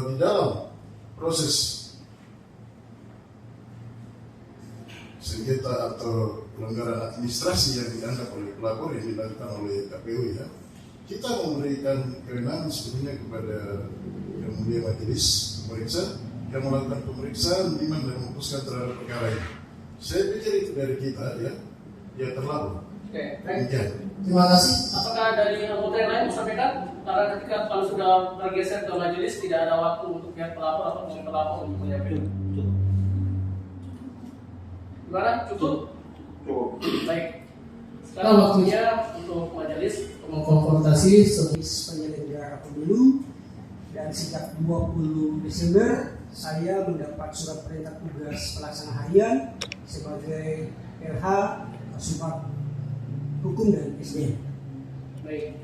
di dalam proses sengketa atau pelanggaran administrasi yang dianggap oleh pelapor yang dilakukan oleh KPU ya, kita memberikan kewenangan sebetulnya kepada yang mulia majelis pemeriksa yang melakukan pemeriksaan, menimbang dan memutuskan terhadap perkara ini. Saya pikir itu dari kita ya terlapor. Oke, baik. Terima kasih. Apakah dari anggota yang lain mau sampaikan? Karena ketika kalau sudah bergeser ke majelis tidak ada waktu untuk pihak pelapor atau pihak pelapor untuk menyampaikan. Gimana? Cukup? Cukup. Baik. Sekarang waktunya untuk majelis mengkonfrontasi penyelenggara pemilu, dan sejak 20 Desember saya mendapat surat perintah tugas pelaksana harian sebagai LH Kasubag Hukum dan SDM. Baik.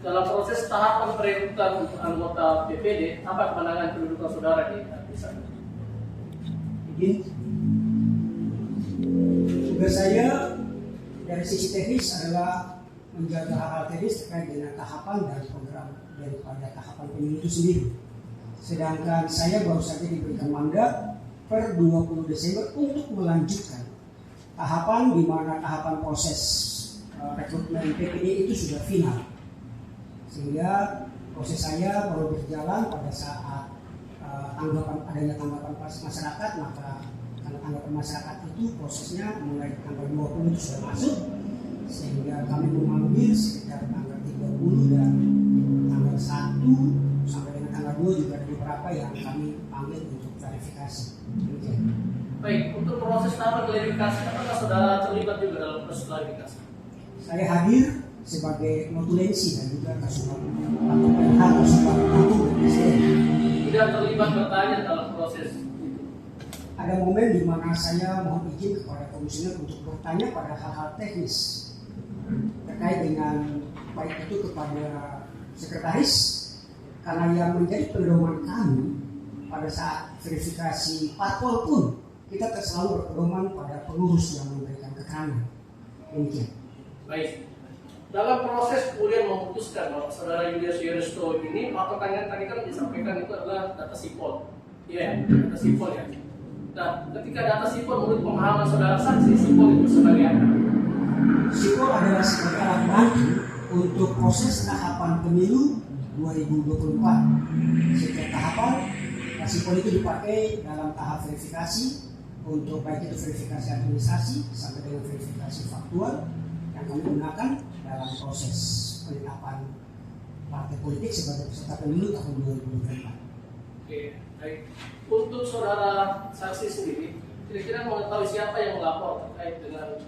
dalam proses tahapan perekrutan anggota BPD, apa kemenangan kedudukan saudara di sana? Jadi, tugas saya dari sisi teknis adalah menjaga hal-hal teknis terkait dengan tahapan dan program daripada tahapan pemilu itu sendiri. Sedangkan saya baru saja diberikan mandat per 20 Desember untuk melanjutkan tahapan di mana tahapan proses rekrutmen PPD itu sudah final. Sehingga proses saya baru berjalan pada saat adanya tanggapan masyarakat, maka tanggapan masyarakat itu prosesnya mulai tanggal 20 itu sudah masuk, sehingga kami memanggil sekitar tanggal 30 dan tanggal 1 sampai dengan tanggal 2 juga ada beberapa yang kami panggil untuk klarifikasi. Baik, untuk proses tahap klarifikasi, apakah saudara terlibat juga dalam proses klarifikasi? Saya hadir sebagai notulensi dan juga kasuhan atau PH kasuhan agung dan presiden. Tidak terlibat bertanya dalam proses itu. Ada momen di mana saya mohon izin kepada komisioner untuk bertanya pada hal-hal teknis terkait dengan baik itu kepada sekretaris, karena yang menjadi pedoman kami pada saat verifikasi parpol pun kita selalu berpedoman pada pengurus yang memberikan keterangan. Demikian. Baik. Dalam proses kemudian memutuskan bahwa saudara Julius Yeristo ini patokannya tadi kan disampaikan itu adalah data sipol. Iya, data sipol ya. Nah, ketika data sipol menurut pemahaman saudara saksi, sipol itu sebagai apa? Sipol adalah sebagai alat bantu untuk proses tahapan pemilu 2024. Setiap tahapan, sipol itu dipakai dalam tahap verifikasi untuk baik itu verifikasi administrasi sampai dengan verifikasi faktual yang kami gunakan dalam proses penetapan partai politik sebagai peserta pemilu tahun 2024. Oke, baik. Untuk saudara saksi sendiri, kira-kira mengetahui siapa yang melapor terkait dengan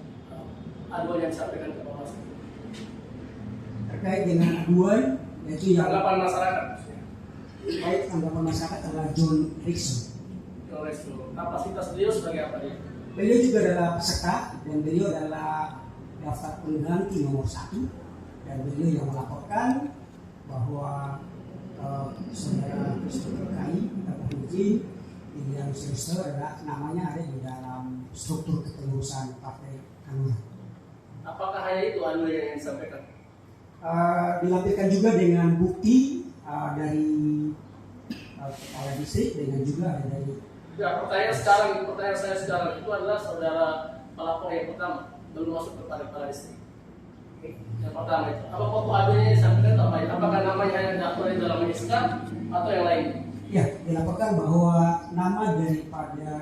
aduan yang disampaikan ke Bawaslu? Terkait dengan aduan, yaitu yang Tanggapan masyarakat. terkait tanggapan masyarakat adalah John Rickson. Kapasitas beliau sebagai apa dia? Beliau juga adalah peserta dan beliau adalah daftar pengganti nomor 1 dan beliau yang melaporkan bahwa saudara Christopher Kai dapat izin yang Sinister adalah namanya ada di dalam struktur kepengurusan Partai Hanura. Apakah hanya itu anu yang disampaikan? Dilampirkan juga dengan bukti dari kepala distrik dengan juga ada dari pertanyaan saya sekarang itu adalah saudara pelapor yang pertama, belum masuk kepada kepala distrik. Yang pertama itu, apa foto aduannya disampaikan apa? Apakah namanya hanya daftar di dalam SK atau yang lain? Ya, dilaporkan bahwa nama daripada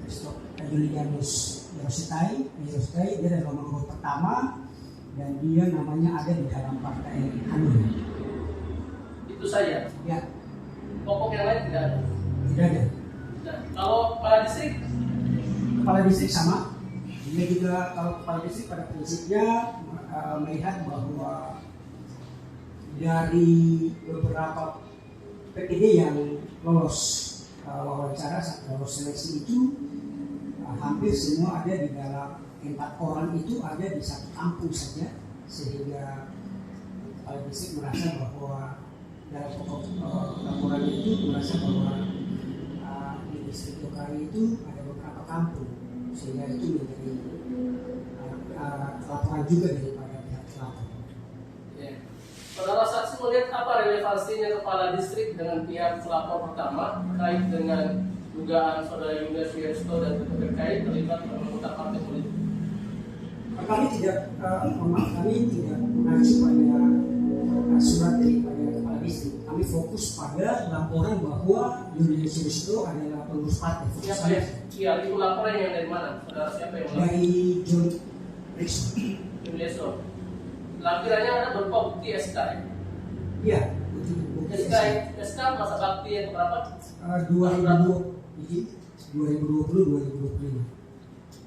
Christopher Julianus Yerositai dia adalah nomor pertama dan dia namanya ada di dalam Partai Hanura. Itu saja? Ya. Pokok yang lain tidak ada? Tidak ada. Nah, kalau kepala distrik? Kepala distrik sama. Dia juga kalau kepala distrik pada prinsipnya melihat bahwa dari beberapa PPD yang lolos wawancara, lolos seleksi itu hampir semua ada di dalam 4 orang itu ada di satu kampung saja, sehingga kepala distrik merasa bahwa dalam pokok laporan itu merasa bahwa di distrik Tokari itu ada beberapa kampung, sehingga itu menjadi laporan juga daripada pihak pelapor. Ya. Saudara saksi melihat apa relevansinya kepala distrik dengan pihak pelapor pertama terkait dengan dugaan saudara Julius Yeristo dan terkait terlibat anggota partai politik? Kami tidak mengacu pada surat daripada kepala distrik. Kami fokus pada laporan bahwa Julius Yeristo adalah pengurus partai. Siapa ya? Iya, itu laporan yang dari mana? Saudara siapa yang melapor? Dari John Rickson. Yeristo. Lampirannya ada berupa bukti SK ya? Iya, SK masa bakti yang berapa? 2020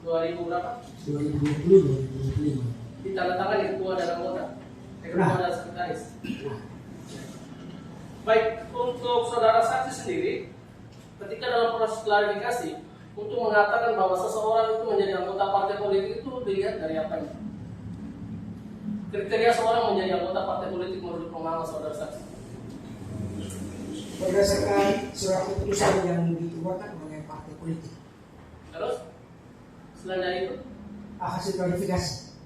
2000 berapa? 2020. Ditandatangani ketua dan anggota. Ketua dan sekretaris. Baik, untuk saudara saksi sendiri, ketika dalam proses klarifikasi untuk mengatakan bahwa seseorang itu menjadi anggota partai politik itu dilihat dari apa ini? Kriteria seorang menjadi anggota partai politik menurut pengalaman saudara saksi. Berdasarkan surat keputusan yang dikeluarkan oleh partai politik. Terus, selain dari itu, hasil klarifikasi.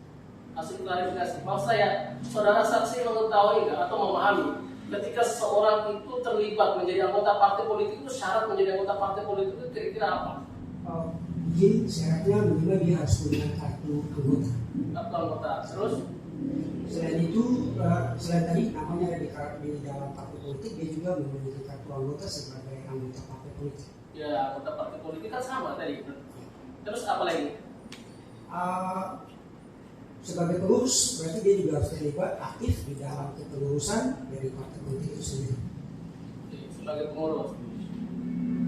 Hasil klarifikasi. Maksud saya, saudara saksi mengetahui nggak atau memahami ketika seseorang itu terlibat menjadi anggota partai politik itu syarat menjadi anggota partai politik itu kira-kira apa? Jadi syaratnya minimal dia harus punya kartu anggota. Kartu anggota. Terus? Selain itu, selain tadi namanya ada di dalam partai politik, dia juga memiliki kartu anggota sebagai anggota partai politik. Ya, anggota partai politik kan sama tadi. Terus apa lagi? Sebagai pengurus, berarti dia juga harus terlibat aktif di dalam kepengurusan dari partai politik itu sendiri. Sebagai pengurus.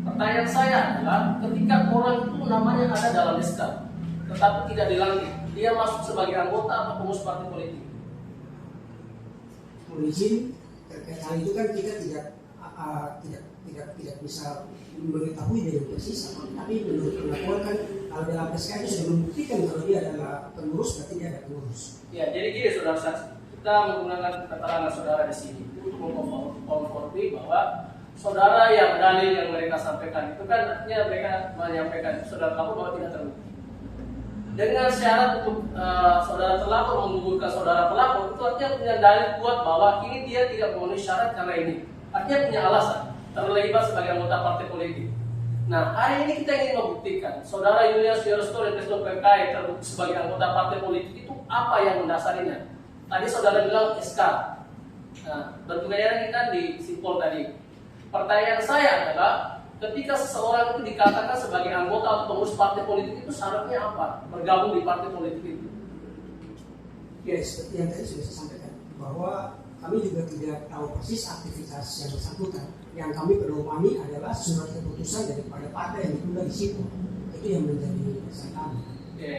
Pertanyaan saya adalah ketika orang itu namanya ada dalam SK, tetapi tidak dilantik, dia masuk sebagai anggota atau pengurus partai politik? Mohon izin, terkait hal itu kan kita tidak bisa mengetahui dari persis, tapi menurut pengakuan kan kalau dalam SK itu sudah membuktikan kalau dia adalah pengurus, berarti dia ada pengurus. Ya, jadi gini saudara saksi, kita menggunakan keterangan saudara di sini untuk mengkonfirmasi bahwa saudara yang dalil yang mereka sampaikan itu kan artinya mereka menyampaikan saudara tahu bahwa tidak terbukti. Dengan syarat untuk saudara terlapor menggugurkan saudara pelapor itu artinya punya dalil kuat bahwa ini dia tidak memenuhi syarat karena ini. Artinya punya alasan terlibat sebagai anggota partai politik. Nah, hari ini kita ingin membuktikan saudara Julius Yosto dan Kristo PKI terbukti sebagai anggota partai politik itu apa yang mendasarinya. Tadi saudara bilang SK. Nah, bentuknya kita di simpul tadi. Pertanyaan saya adalah ketika seseorang itu dikatakan sebagai anggota atau pengurus partai politik itu syaratnya apa? Bergabung di partai politik itu. Ya, seperti yang tadi sudah saya sampaikan bahwa kami juga tidak tahu persis aktivitas yang bersangkutan. Yang kami pedomani adalah surat keputusan daripada partai yang ditunda di situ. Itu yang menjadi dasar kami. Oke.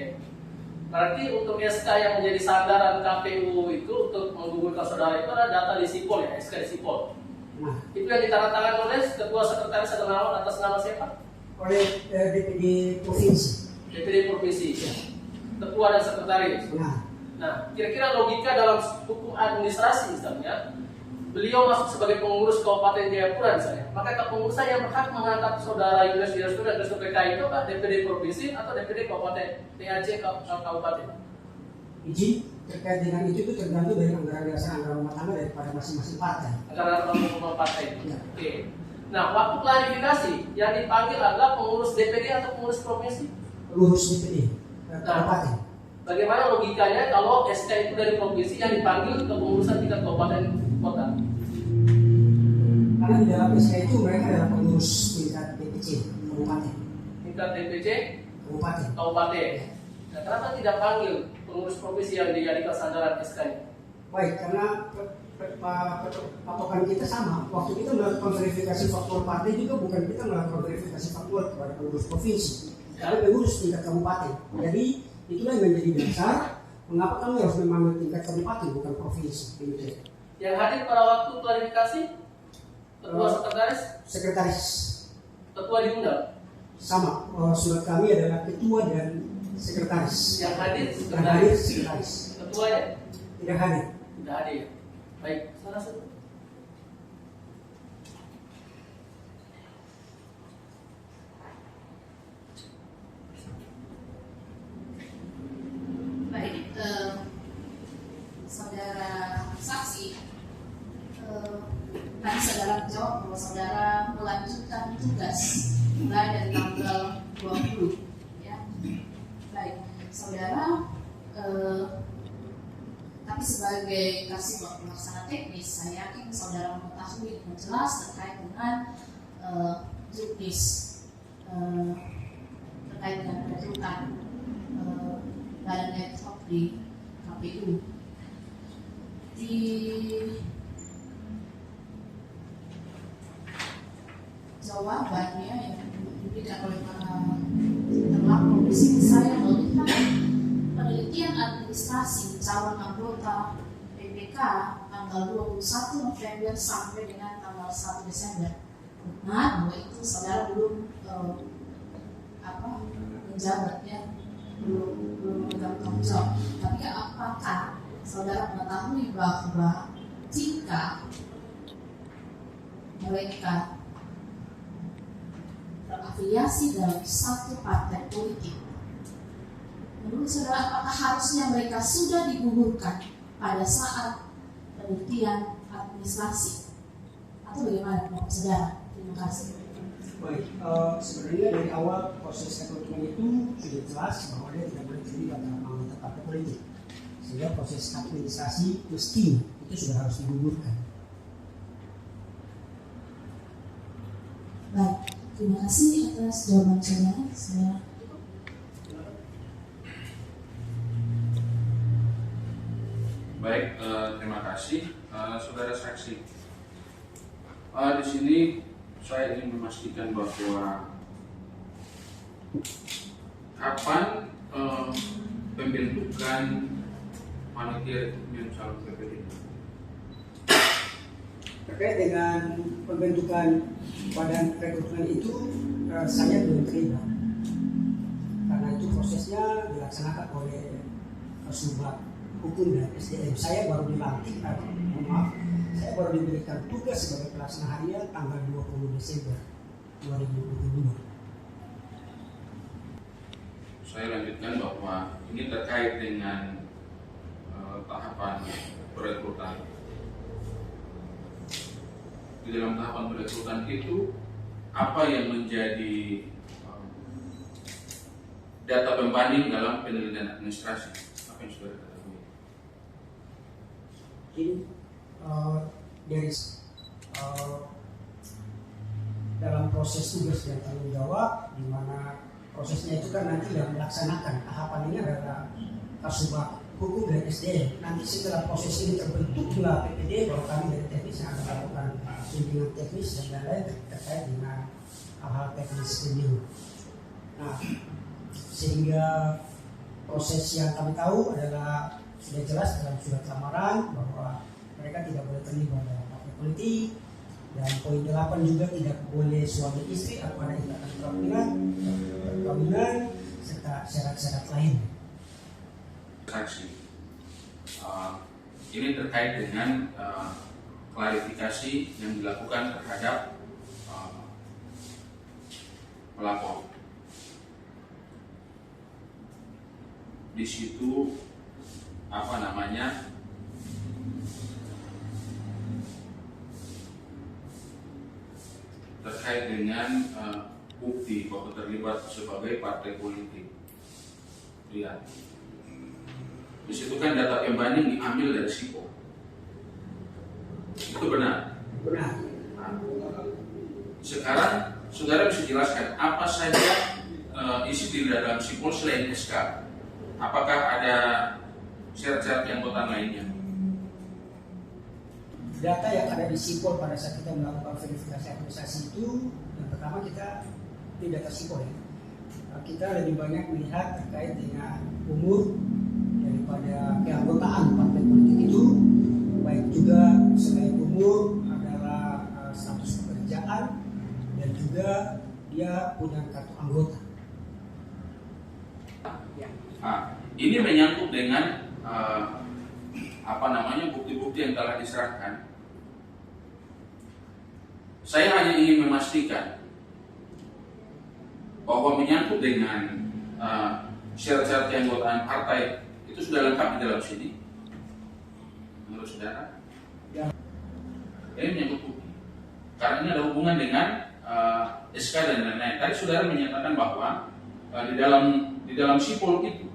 Berarti untuk SK yang menjadi sandaran KPU itu untuk menggugurkan saudara itu adalah data di Sipol ya, SK di Sipol. Nah, itu yang ditandatangani oleh ketua sekretaris atas nama siapa? Oleh DPD provinsi. DPD provinsi. Ya. Ketua dan sekretaris. Nah, kira-kira logika dalam hukum administrasi misalnya, beliau masuk sebagai pengurus Kabupaten Jayapura misalnya, maka kepengurusan yang berhak mengangkat saudara Julius Yosto dan Kristo PKI itu kan DPD provinsi atau DPD Kabupaten PAC Kabupaten. Izin terkait dengan itu tergantung dari anggaran dasar anggaran rumah tangga daripada masing-masing partai. Anggaran rumah partai. Ya. Oke. Nah, waktu klarifikasi yang dipanggil adalah pengurus DPD atau pengurus provinsi? Pengurus DPD Kabupaten. Bagaimana logikanya kalau SK itu dari provinsi yang dipanggil ke pengurusan tingkat kabupaten kota? Karena di dalam SK itu mereka adalah pengurus tingkat DPC kabupaten. Tingkat DPC kabupaten. Nah, kenapa tidak panggil pengurus provinsi yang dijadikan sandaran SK ini? Baik, karena patokan kita sama. Waktu kita melakukan verifikasi faktual partai juga bukan kita melakukan verifikasi faktual kepada pengurus provinsi, karena pengurus tingkat kabupaten. Jadi itulah yang menjadi dasar mengapa kami harus memanggil tingkat kabupaten bukan provinsi. Yang hadir pada waktu klarifikasi ketua sekretaris. Ketua diundang. Sama, surat kami adalah ketua dan sekretaris. Yang hadir sekretaris. Ketuanya tidak hadir. Tidak hadir. Baik, salah satu. Saudara saksi, tadi saudara menjawab bahwa saudara melanjutkan tugas mulai dari tanggal 20, ya. Baik, saudara, tapi sebagai kasih pelaksana teknis, saya yakin saudara mengetahui dengan jelas terkait dengan juknis terkait dengan penuntutan badan ad hoc di KPU. Di jawabannya yang diberikan oleh para terlapor di sini, saya melihat penelitian administrasi calon anggota PPK tanggal 21 November sampai dengan tanggal 1 Desember. Nah, bahwa itu saudara belum menjabat, ya, belum memegang tanggung jawab. Tapi apakah saudara mengetahui bahwa jika mereka terafiliasi dalam satu partai politik, menurut saudara apakah harusnya mereka sudah digugurkan pada saat penelitian administrasi atau bagaimana menurut saudara? Terima kasih. Baik, sebenarnya dari awal proses rekrutmen itu sudah jelas bahwa dia tidak boleh terlibat dalam anggota partai politik, sehingga proses administrasi mesti itu sudah harus digugurkan. Baik, terima kasih atas jawaban saudara. Saya Baik, terima kasih saudara saksi. Di sini Saya ingin memastikan bahwa kapan pembentukan panitia rekrutmen calon PPD. Terkait dengan pembentukan badan rekrutmen itu, saya belum terlibat. Karena itu prosesnya dilaksanakan oleh Kasubag Hukum dan SDM. Saya baru dilantik, saya baru diberikan tugas sebagai pelaksana harian tanggal 20 Desember 2022. Saya lanjutkan bahwa ini terkait dengan tahapan perekrutan. Di dalam tahapan perekrutan itu, apa yang menjadi data pembanding dalam penelitian administrasi? Apa yang sudah diketahui? Ini dari dalam proses tugas dan tanggung jawab, di mana prosesnya itu kan nanti yang melaksanakan tahapan ini adalah Kasubag Hukum dan SDM. Nanti setelah proses ini terbentuklah PPD, baru kami dari teknis yang akan melakukan bimbingan teknis dan lain-lain terkait dengan hal-hal teknis pemilu. Nah, sehingga proses yang kami tahu adalah sudah jelas dalam surat lamaran bahwa mereka tidak boleh terlibat dalam partai politik, dan poin 8 juga tidak boleh suami istri atau ada ikatan perkawinan serta syarat-syarat lain. Saksi. Ini terkait dengan klarifikasi yang dilakukan terhadap pelapor. Di situ terkait dengan bukti bahwa terlibat sebagai partai politik. Lihat, di situ kan data pembanding diambil dari SIPO. Itu benar? Benar. Nah, sekarang saudara bisa jelaskan apa saja isi di dalam SIPO selain SK? Apakah ada syarat-syarat yang anggota lainnya? Data yang ada di SIPOL pada saat kita melakukan verifikasi administrasi itu, yang pertama kita tidak tersipol ya. Kita lebih banyak melihat terkait dengan umur daripada keanggotaan partai politik itu, baik juga selain umur adalah status pekerjaan dan juga dia punya kartu anggota. Ini menyangkut dengan bukti-bukti yang telah diserahkan. Saya hanya ingin memastikan bahwa menyangkut dengan syarat-syarat keanggotaan partai itu sudah lengkap di dalam sini, menurut saudara? Ya. Ini menyangkut bukti, karena ini ada hubungan dengan SK dan lain-lain. Tadi saudara menyatakan bahwa di dalam SIPOL itu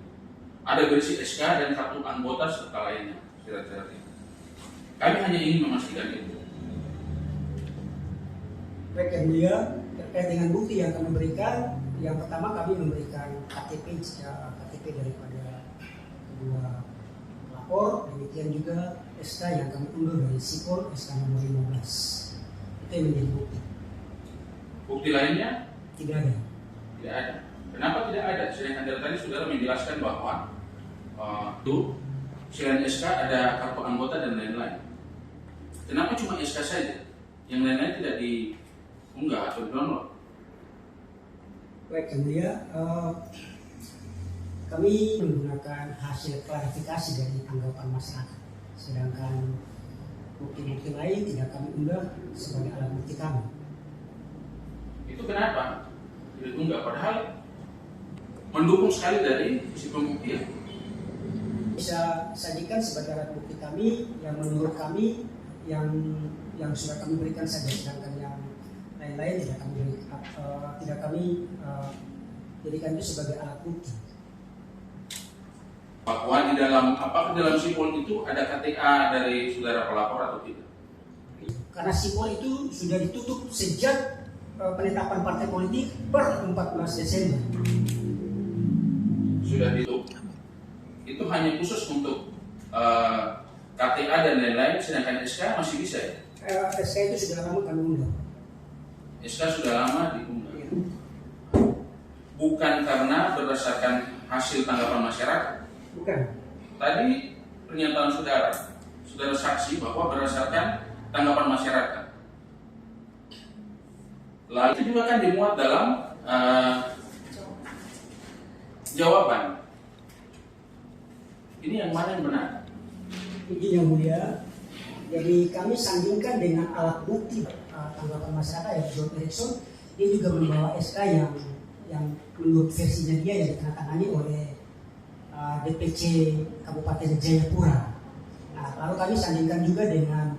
ada berisi SK dan kartu anggota serta lainnya, syarat-syarat itu. Kami hanya ingin memastikan itu. Baik yang mulia, terkait dengan bukti yang kami berikan, yang pertama kami memberikan KTP daripada kedua pelapor, demikian juga SK yang kami unduh dari SIPOL, SK nomor 15. Itu yang menjadi bukti. Bukti lainnya? Tidak ada. Tidak ada. Kenapa tidak ada? Sedangkan dari tadi saudara menjelaskan bahwa itu selain SK ada kartu anggota dan lain-lain. Kenapa cuma SK saja? Yang lain-lain tidak diunggah atau di-download? Baik yang mulia, kami menggunakan hasil klarifikasi dari tanggapan masyarakat, sedangkan bukti-bukti lain tidak kami unggah sebagai alat bukti kami. Itu kenapa tidak diunggah? Padahal mendukung sekali dari sisi pembuktian. Bisa sajikan sebagai alat bukti kami yang menurut kami yang sudah kami berikan saja, sedangkan yang lain-lain tidak kami jadikan itu sebagai alat bukti. Bahwa apakah dalam SIPOL itu ada KTA dari saudara pelapor atau tidak? Karena SIPOL itu sudah ditutup sejak penetapan partai politik per 14 Desember. Sudah ditutup. Itu hanya khusus untuk KTA dan lain-lain, sedangkan SK masih bisa ya? SK itu sudah lama kami unggah. SK sudah lama diunggah. Bukan karena berdasarkan hasil tanggapan masyarakat. Bukan. Tadi pernyataan saudara saksi bahwa berdasarkan tanggapan masyarakat. Lalu itu juga kan dimuat dalam jawaban. Ini yang mana yang benar? Izin yang mulia, jadi kami sandingkan dengan alat bukti tanggapan masyarakat ya John Erickson. Dia juga membawa SK yang menurut versinya dia yang ditandatangani oleh DPC Kabupaten Jayapura. Nah, lalu kami sandingkan juga dengan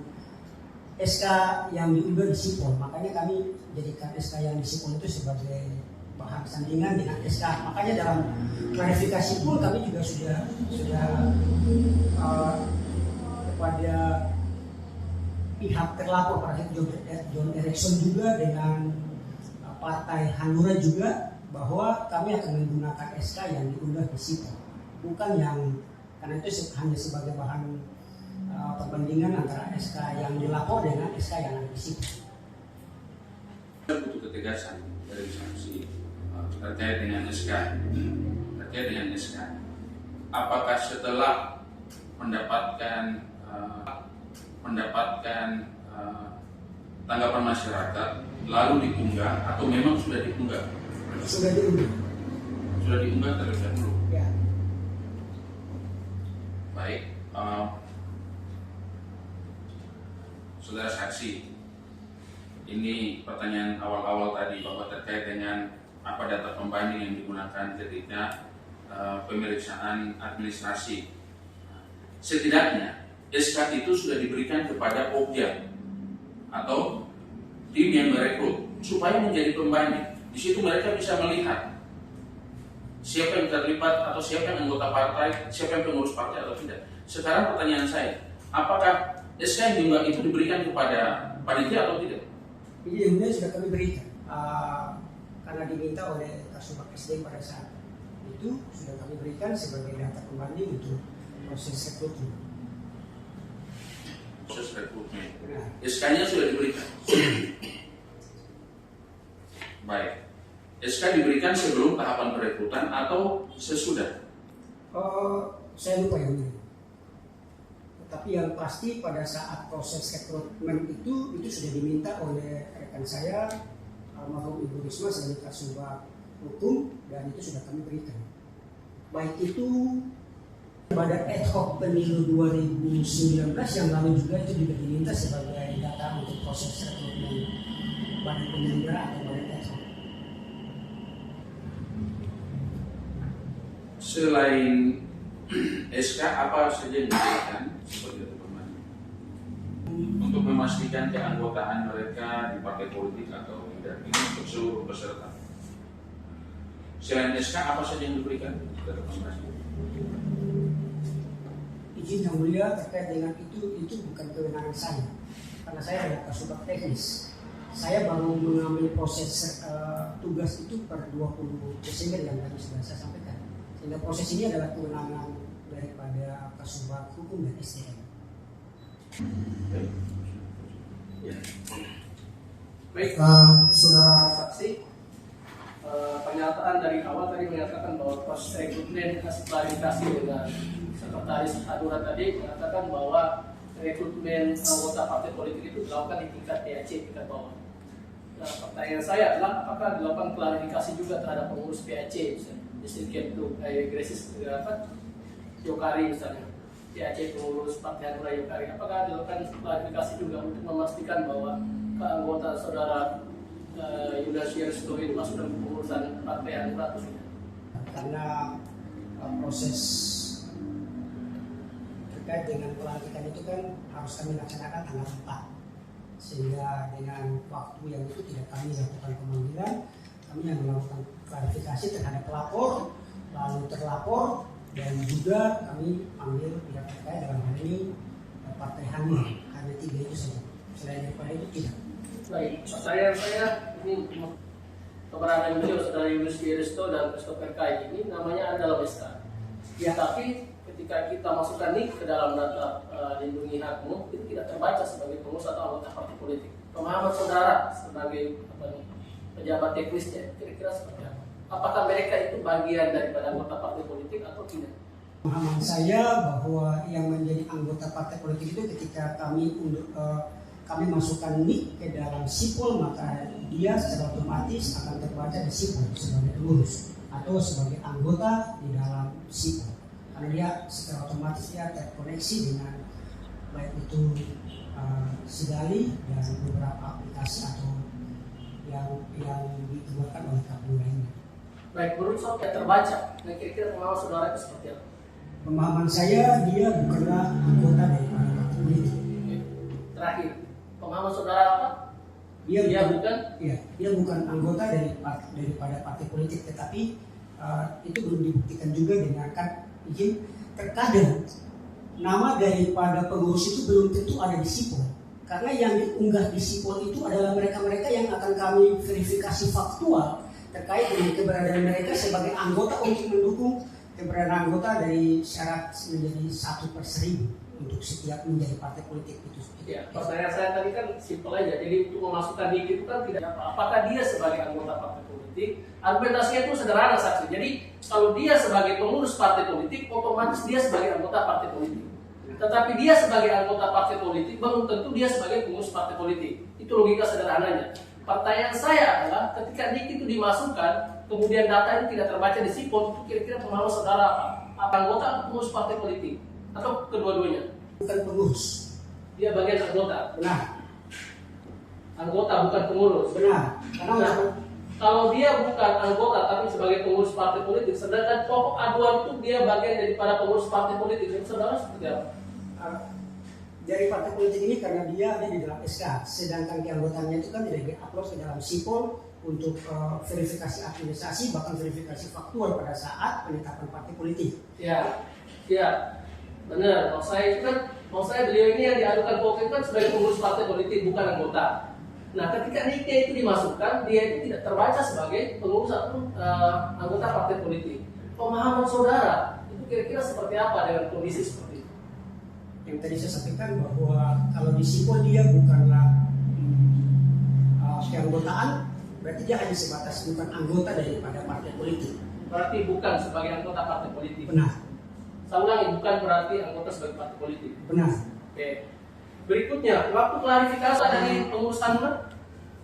SK yang diunggah di Sipol. Makanya kami jadikan SK yang di Sipol itu sebagai bahan sandingan dengan SK. Makanya dalam klarifikasi pun kami juga sudah kepada pihak terlapor pada John Erickson juga dengan Partai Hanura juga bahwa kami akan menggunakan SK yang diunggah di Sipol, bukan yang karena itu hanya sebagai bahan perbandingan antara SK yang dilapor dengan SK yang ada di Sipol. Butuh ketegasan dari saksi terkait dengan SK. Apakah setelah mendapatkan tanggapan masyarakat lalu diunggah atau memang sudah diunggah? Sudah diunggah. Sudah diunggah terlebih dahulu. Ya. Baik, saudara saksi, ini pertanyaan awal-awal tadi bahwa terkait dengan apa data pembanding yang digunakan ketika pemeriksaan administrasi. Setidaknya SK itu sudah diberikan kepada objek atau tim yang merekrut supaya menjadi pembanding. Di situ mereka bisa melihat siapa yang terlibat atau siapa yang anggota partai, siapa yang pengurus partai atau tidak. Sekarang pertanyaan saya, apakah SK yang diunggah itu diberikan kepada panitia atau tidak? Ini sudah kami berikan karena diminta oleh Kasubag SD pada saat itu sudah kami berikan sebagai data pembanding untuk proses rekrutmen. Proses rekrutmen. SK-nya sudah diberikan. Baik. SK diberikan sebelum tahapan perekrutan atau sesudah? Saya lupa yang ini. Tetapi yang pasti pada saat proses rekrutmen itu sudah diminta oleh rekan saya almarhum Ibu Risma sebagai Kasubag Hukum dan itu sudah kami berikan. Baik itu pada ad hoc pemilu 2019 yang lalu juga itu diminta sebagai data untuk proses rekrutmen badan penyelenggara atau badan ad hoc. Selain SK apa saja yang diberikan sebagai data pembanding untuk memastikan keanggotaan mereka di partai politik atau tidak, ini untuk seluruh peserta. Selain SK apa saja yang diberikan data pembanding? Izin yang mulia terkait dengan itu bukan kewenangan saya karena saya adalah Kasubag teknis. Saya baru mengambil proses tugas itu per 20 Desember yang tadi sudah saya sampaikan. Sehingga proses ini adalah kewenangan daripada Kasubag Hukum dan SDM. Baik, saudara saksi, pernyataan dari awal tadi menyatakan bahwa proses rekrutmen hasil klarifikasi dengan sekretaris Hanura tadi mengatakan bahwa rekrutmen anggota partai politik itu dilakukan di tingkat PAC, tingkat bawah. Nah, pertanyaan saya adalah apakah dilakukan klarifikasi juga terhadap pengurus PAC, misalnya Distrik Kemtu, Gresis, Yokari misalnya, PAC pengurus Partai Hanura Yokari, apakah dilakukan klarifikasi juga untuk memastikan bahwa keanggota saudara Yudas Yerusto itu masuk dalam pengurusan Partai Hanura atau tidak? Karena proses terkait dengan pelantikan itu kan harus kami laksanakan tanggal 4, sehingga dengan waktu yang itu tidak kami lakukan pemanggilan, kami yang melakukan klarifikasi terhadap pelapor, lalu terlapor, dan juga kami panggil pihak terkait dalam hal ini Partai Hanura. Hanya 3 itu saja. Selain daripada itu tidak. Baik, pertanyaan saya ini keberadaan beliau saudara Yudas Yerusto dan Christopher Kai ini namanya ada dalam SK. Ya, tapi ketika kita masukkan nik ke dalam data lindungi hakmu itu tidak terbaca sebagai pengurus atau anggota partai politik. pemahaman saudara sebagai pejabat teknisnya kira-kira seperti apa? Apakah mereka itu bagian daripada anggota partai politik atau tidak? Pemahaman saya bahwa yang menjadi anggota partai politik itu ketika kami masukkan NIK ke dalam sipol, maka dia secara otomatis akan terbaca di sipol sebagai pengurus atau sebagai anggota di dalam sipol, karena dia secara otomatis dia terkoneksi dengan baik itu Sidali dan beberapa aplikasi atau yang dikeluarkan oleh KPU lainnya. Baik, menurut saudara terbaca, nah kira-kira pemahaman saudara itu seperti apa? Pemahaman saya dia bukanlah anggota daripada partai politik. Terakhir, pemahaman saudara apa? Dia bukan anggota daripada partai politik, tetapi itu belum dibuktikan juga dengan izin. Terkadang nama daripada pengurus itu belum tentu ada di sipol, karena yang diunggah di sipol itu adalah mereka-mereka yang akan kami verifikasi faktual terkait dengan keberadaan mereka sebagai anggota untuk mendukung keberadaan anggota dari syarat menjadi 1/1000 untuk setiap menjadi partai politik itu. Ya, pertanyaan saya tadi kan simpel aja. Jadi untuk memasukkan NIK itu kan tidak apa. Apakah dia sebagai anggota partai politik? Argumentasinya itu sederhana saksi. Jadi kalau dia sebagai pengurus partai politik, otomatis dia sebagai anggota partai politik. Tetapi dia sebagai anggota partai politik belum tentu dia sebagai pengurus partai politik. Itu logika sederhananya. Pertanyaan saya adalah ketika NIK itu dimasukkan, kemudian data itu tidak terbaca di sipol, itu kira-kira pemahaman saudara apa? Apa anggota atau pengurus partai politik? Atau kedua-duanya? Bukan pengurus. Dia bagian anggota. Benar. Anggota bukan pengurus. Benar. Karena kalau dia bukan anggota tapi sebagai pengurus partai politik, sedangkan pokok aduan itu dia bagian daripada pengurus partai politik, itu saudara seperti apa? Dari partai politik ini karena dia ada di dalam SK, sedangkan keanggotaannya itu kan tidak di-upload ke dalam sipol untuk verifikasi administrasi, bahkan verifikasi faktual pada saat penetapan partai politik. Ya, benar. Maksud saya beliau ini yang diadukan pokok itu kan sebagai pengurus partai politik, bukan anggota. Nah, ketika NIK-nya itu dimasukkan, dia itu tidak terbaca sebagai pengurus atau anggota partai politik. Pemahaman saudara itu kira-kira seperti apa dengan kondisi seperti itu? Yang tadi saya sampaikan bahwa kalau di sipol dia bukanlah keanggotaan, berarti dia hanya sebatas bukan anggota daripada partai politik. Berarti bukan sebagai anggota partai politik. Benar. Saya ulangi, bukan berarti anggota sebagai partai politik. Benar. Oke. Berikutnya, waktu klarifikasi dari pengurus hanura?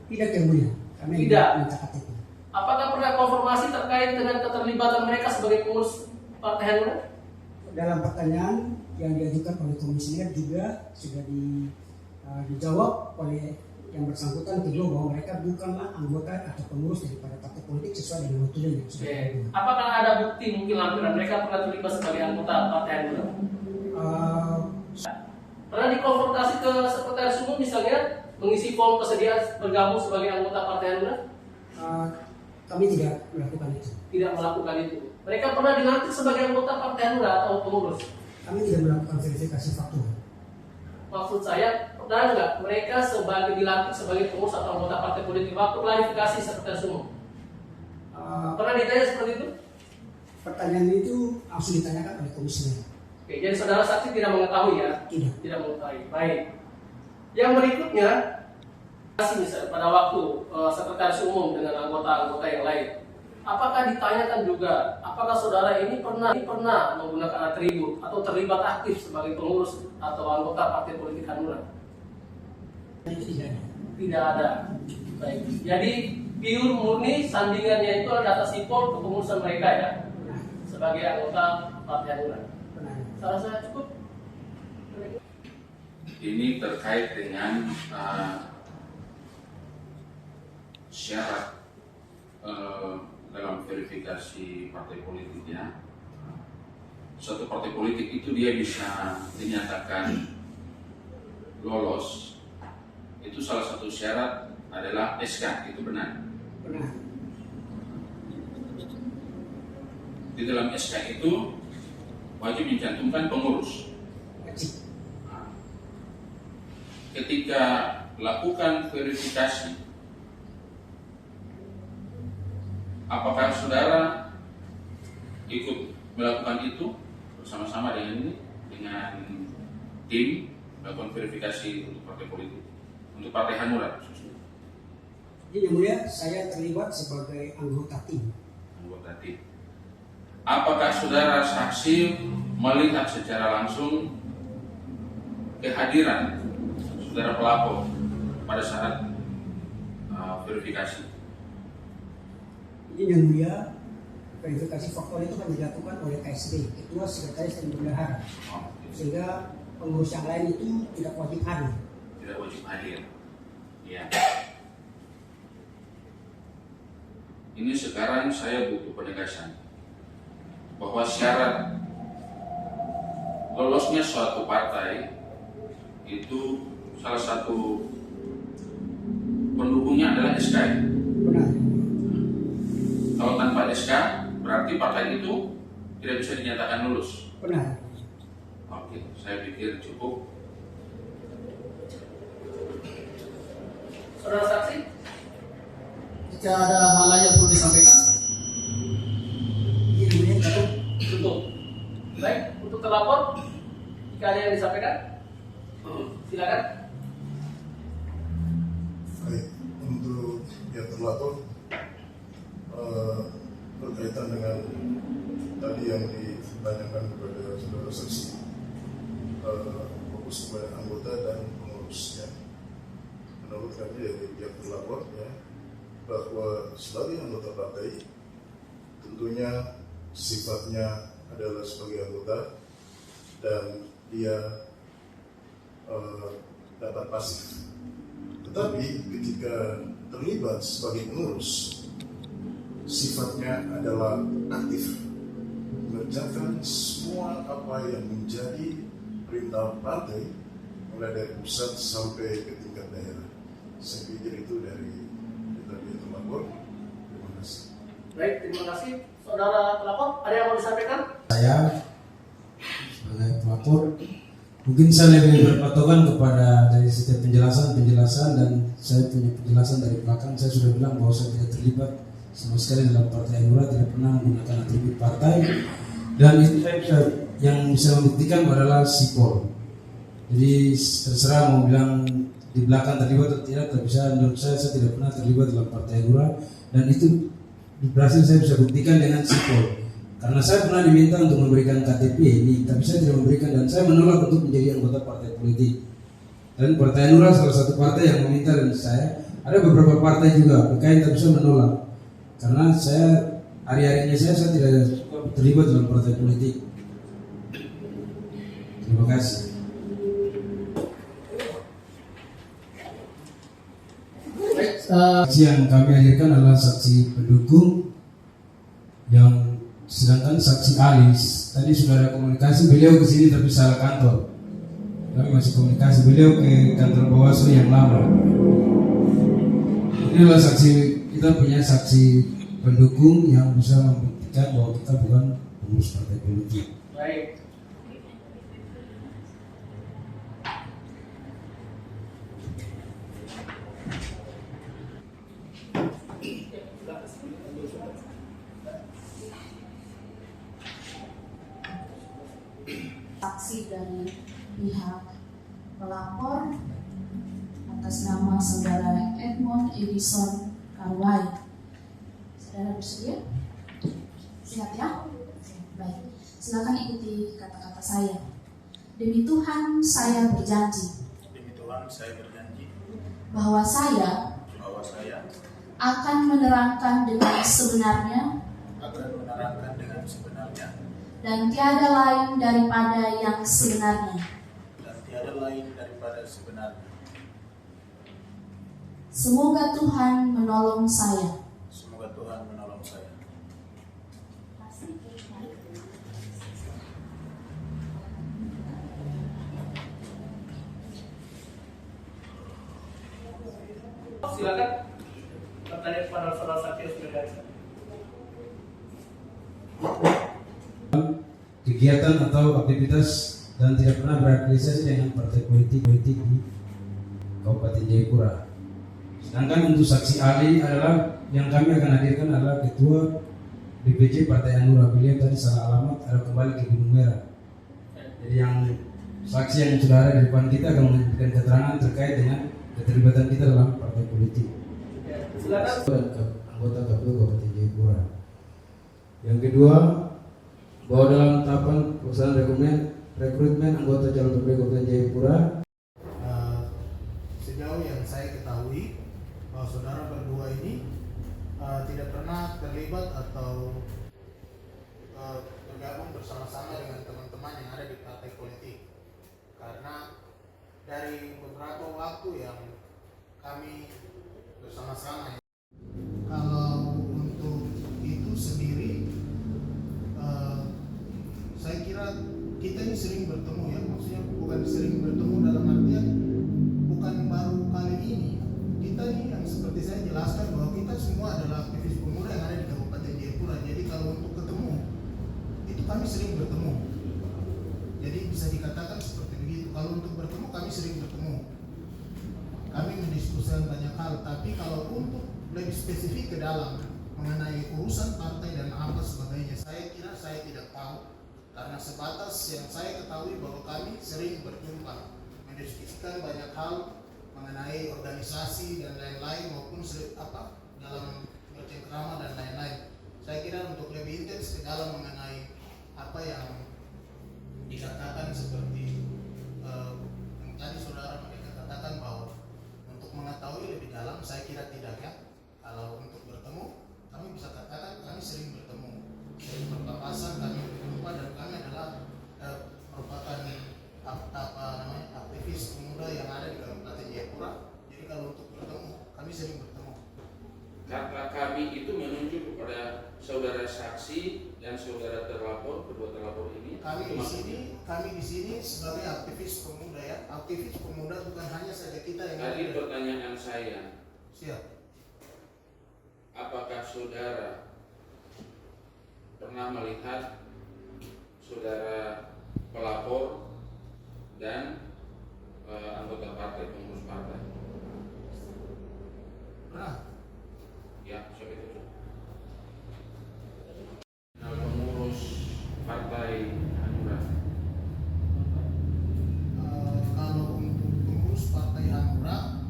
Tidak, yang mulia. Karena tidak. Minta KTP. Apakah pernah konfirmasi terkait dengan keterlibatan mereka sebagai pengurus partai hanura? Dalam pertanyaan yang diajukan oleh komisioner juga sudah dijawab oleh yang bersangkutan kedua bahwa mereka bukanlah anggota atau pengurus daripada partai politik sesuai dengan notulen yang sudah diajukan. Apakah ada bukti mungkin lampiran mereka pernah terlibat sebagai anggota partai hanura? Pernah dikonfrontasi ke sekretaris umum misalnya mengisi form kesediaan bergabung sebagai anggota partai hanura? Kami tidak melakukan itu. Tidak melakukan itu. Mereka pernah dilantik sebagai anggota partai hanura atau pengurus? Kami tidak melakukan verifikasi faktual. Maksud saya, pernah nggak mereka dilantik sebagai pengurus atau anggota partai politik waktu klarifikasi sekretaris umum? Pernah ditanya seperti itu? Pertanyaan itu langsung ditanyakan oleh komisioner. Oke, jadi saudara saksi tidak mengetahui ya? Tidak mengetahui. Baik. Yang berikutnya, misalnya pada waktu sekretaris umum dengan anggota-anggota yang lain, apakah ditanyakan juga apakah saudara ini pernah menggunakan atribut atau terlibat aktif sebagai pengurus atau anggota partai politik hanura? Tidak ada. Baik. Jadi pure murni sandingannya itu adalah data sipol kepengurusan mereka ya sebagai anggota partai hanura. Salah saya cukup. Ini terkait dengan syarat dalam verifikasi partai politiknya. Suatu partai politik itu dia bisa dinyatakan lolos, itu salah satu syarat adalah SK, itu benar. Benar. Di dalam SK itu wajib mencantumkan pengurus. Ketika lakukan verifikasi, apakah saudara ikut melakukan itu bersama-sama dengan tim melakukan verifikasi untuk partai politik? untuk Partai Hanura. Jadi yang mulia, saya terlibat sebagai anggota tim. Anggota tim. Apakah saudara saksi melihat secara langsung kehadiran saudara pelapor pada saat verifikasi? Jadi yang mulia, verifikasi faktual itu kan dilakukan oleh KSB, Ketua Sekretaris dan Bendahara, sehingga pengurus yang lain itu tidak wajib hadir. Tidak wajib hadir. Ya. Ini sekarang saya butuh penegasan bahwa syarat lolosnya suatu partai itu salah satu pendukungnya adalah SK. Benar. Kalau tanpa SK berarti partai itu tidak bisa dinyatakan lulus. Benar. Oke, saya pikir cukup. Saudara saksi, jika ada hal lain yang perlu disampaikan, Jadi yang mulia cukup. tutup. Baik, untuk terlapor, jika ada yang disampaikan, silakan. Baik, untuk yang terlapor berkaitan dengan tadi yang ditanyakan kepada saudara saksi, fokus kepada anggota dan pengurusnya. Menurut kami dari pihak terlapor ya, bahwa sebagai anggota partai tentunya sifatnya adalah sebagai anggota dan dia dapat pasif. Tetapi ketika terlibat sebagai pengurus, sifatnya adalah aktif, mengerjakan semua apa yang menjadi perintah partai mulai dari pusat sampai ke tingkat daerah. Saya pikir itu dari terlapor. Terima kasih. Baik, terima kasih. Saudara pelapor, ada yang mau disampaikan? Saya sebagai pelapor mungkin saya lebih berpatokan kepada dari setiap penjelasan dan saya punya penjelasan dari belakang. Saya sudah bilang bahwa saya tidak terlibat sama sekali dalam Partai Hanura, tidak pernah menggunakan atribut partai, dan itu saya yang bisa membuktikan adalah sipol. Jadi terserah mau bilang di belakang terlibat atau tidak, tapi menurut saya tidak pernah terlibat dalam Partai Hanura, dan itu berhasil saya bisa buktikan dengan sipol. Karena saya pernah diminta untuk memberikan KTP ini, tapi saya tidak memberikan dan saya menolak untuk menjadi anggota partai politik. Dan Partai Hanura salah satu partai yang meminta, dan saya ada beberapa partai juga PKI, tapi saya menolak karena saya hari-harinya saya tidak suka terlibat dalam partai politik. Terima kasih. Saksi yang kami hadirkan adalah saksi pendukung, yang sedangkan saksi Alis tadi sudah ada komunikasi, beliau ke sini tapi salah kantor. Kami masih komunikasi, beliau ke kantor Bawaslu yang lama. Ini adalah saksi, kita punya saksi pendukung yang bisa membuktikan bahwa kita bukan pengurus partai politik. Baik. Saksi dari pihak pelapor atas nama saudara Edmond Edison Karwai. Saudara bersedia? Siap ya? Baik, silakan ikuti kata-kata saya. Demi Tuhan saya berjanji. Demi Tuhan saya berjanji Bahwa saya akan menerangkan dengan sebenarnya dan tiada lain daripada yang sebenarnya. Semoga Tuhan menolong saya. Silakan bertanya kepada saudara saksi yang sudah dari. Kegiatan atau aktivitas dan tidak pernah berafiliasi dengan partai politik di Kabupaten Jayapura. Sedangkan untuk saksi ahli adalah yang kami akan hadirkan adalah Ketua DPC Partai Hanura. Beliau tadi salah alamat, ada kembali ke Gunung Merah. Jadi yang saksi yang sudah ada di depan kita akan memberikan keterangan terkait dengan keterlibatan kita dalam partai politik. Silakan. Dan anggota KPU Kabupaten Jayapura. Yang kedua, bahwa dalam tahapan pelaksanaan rekrutmen anggota calon PPD Kabupaten Jayapura, sejauh yang saya ketahui bahwa saudara berdua ini tidak pernah terlibat atau bergabung bersama-sama dengan teman-teman yang ada di partai politik, karena dari beberapa waktu yang kami bersama-sama, kalau untuk itu sendiri saya kira kita ini sering bertemu ya, maksudnya bukan sering bertemu dalam artian bukan baru kali ini. Kita ini yang seperti saya jelaskan bahwa kita semua adalah aktivis pemuda yang ada di Kabupaten Jayapura. Jadi kalau untuk ketemu itu kami sering bertemu. Jadi bisa dikatakan seperti begitu. Kalau untuk bertemu kami sering bertemu. Kami mendiskusikan banyak hal. Tapi kalau untuk lebih spesifik ke dalam mengenai urusan partai dan apa sebagainya, saya kira saya tidak tahu. Karena sebatas yang saya ketahui bahwa kami sering berjumpa, mendiskusikan banyak hal mengenai organisasi dan lain-lain maupun dalam bercengkrama dan lain-lain. Saya kira untuk lebih intens ke dalam mengenai apa yang dikatakan seperti yang tadi saudara mereka katakan bahwa untuk mengetahui lebih dalam, saya kira tidak ya. Kalau untuk bertemu, kami bisa katakan kami sering bertemu, sering berpapasan, kami berjumpa, dan kami adalah merupakan aktivis pemuda yang ada di Kabupaten Jayapura. Jadi kalau untuk bertemu, kami sering bertemu. Kata kami itu menunjuk kepada saudara saksi dan saudara terlapor, kedua terlapor ini. Kami di sini sebagai aktivis pemuda ya. Aktivis pemuda bukan hanya saja kita yang. Tadi pertanyaan saya. Siap. Apakah saudara pernah melihat saudara pelapor dan anggota partai, pengurus partai? Pernah. Ya, siapa itu? Nah, pengurus partai Hanura. Kalau untuk pengurus partai Hanura,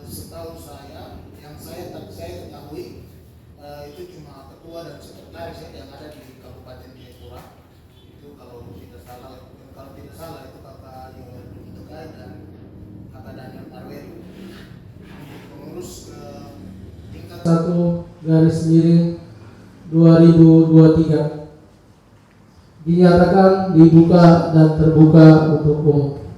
setahu saya, yang saya ketahui itu cuma ketua dan sekretaris yang ada di Kabupaten Jayapura. Itu kalau tidak salah itu Kakak Yoel Dumitokay dan Kakak Daniel Marwelu. Pengurus ke tingkat 1/2023 dinyatakan dibuka dan terbuka untuk umum.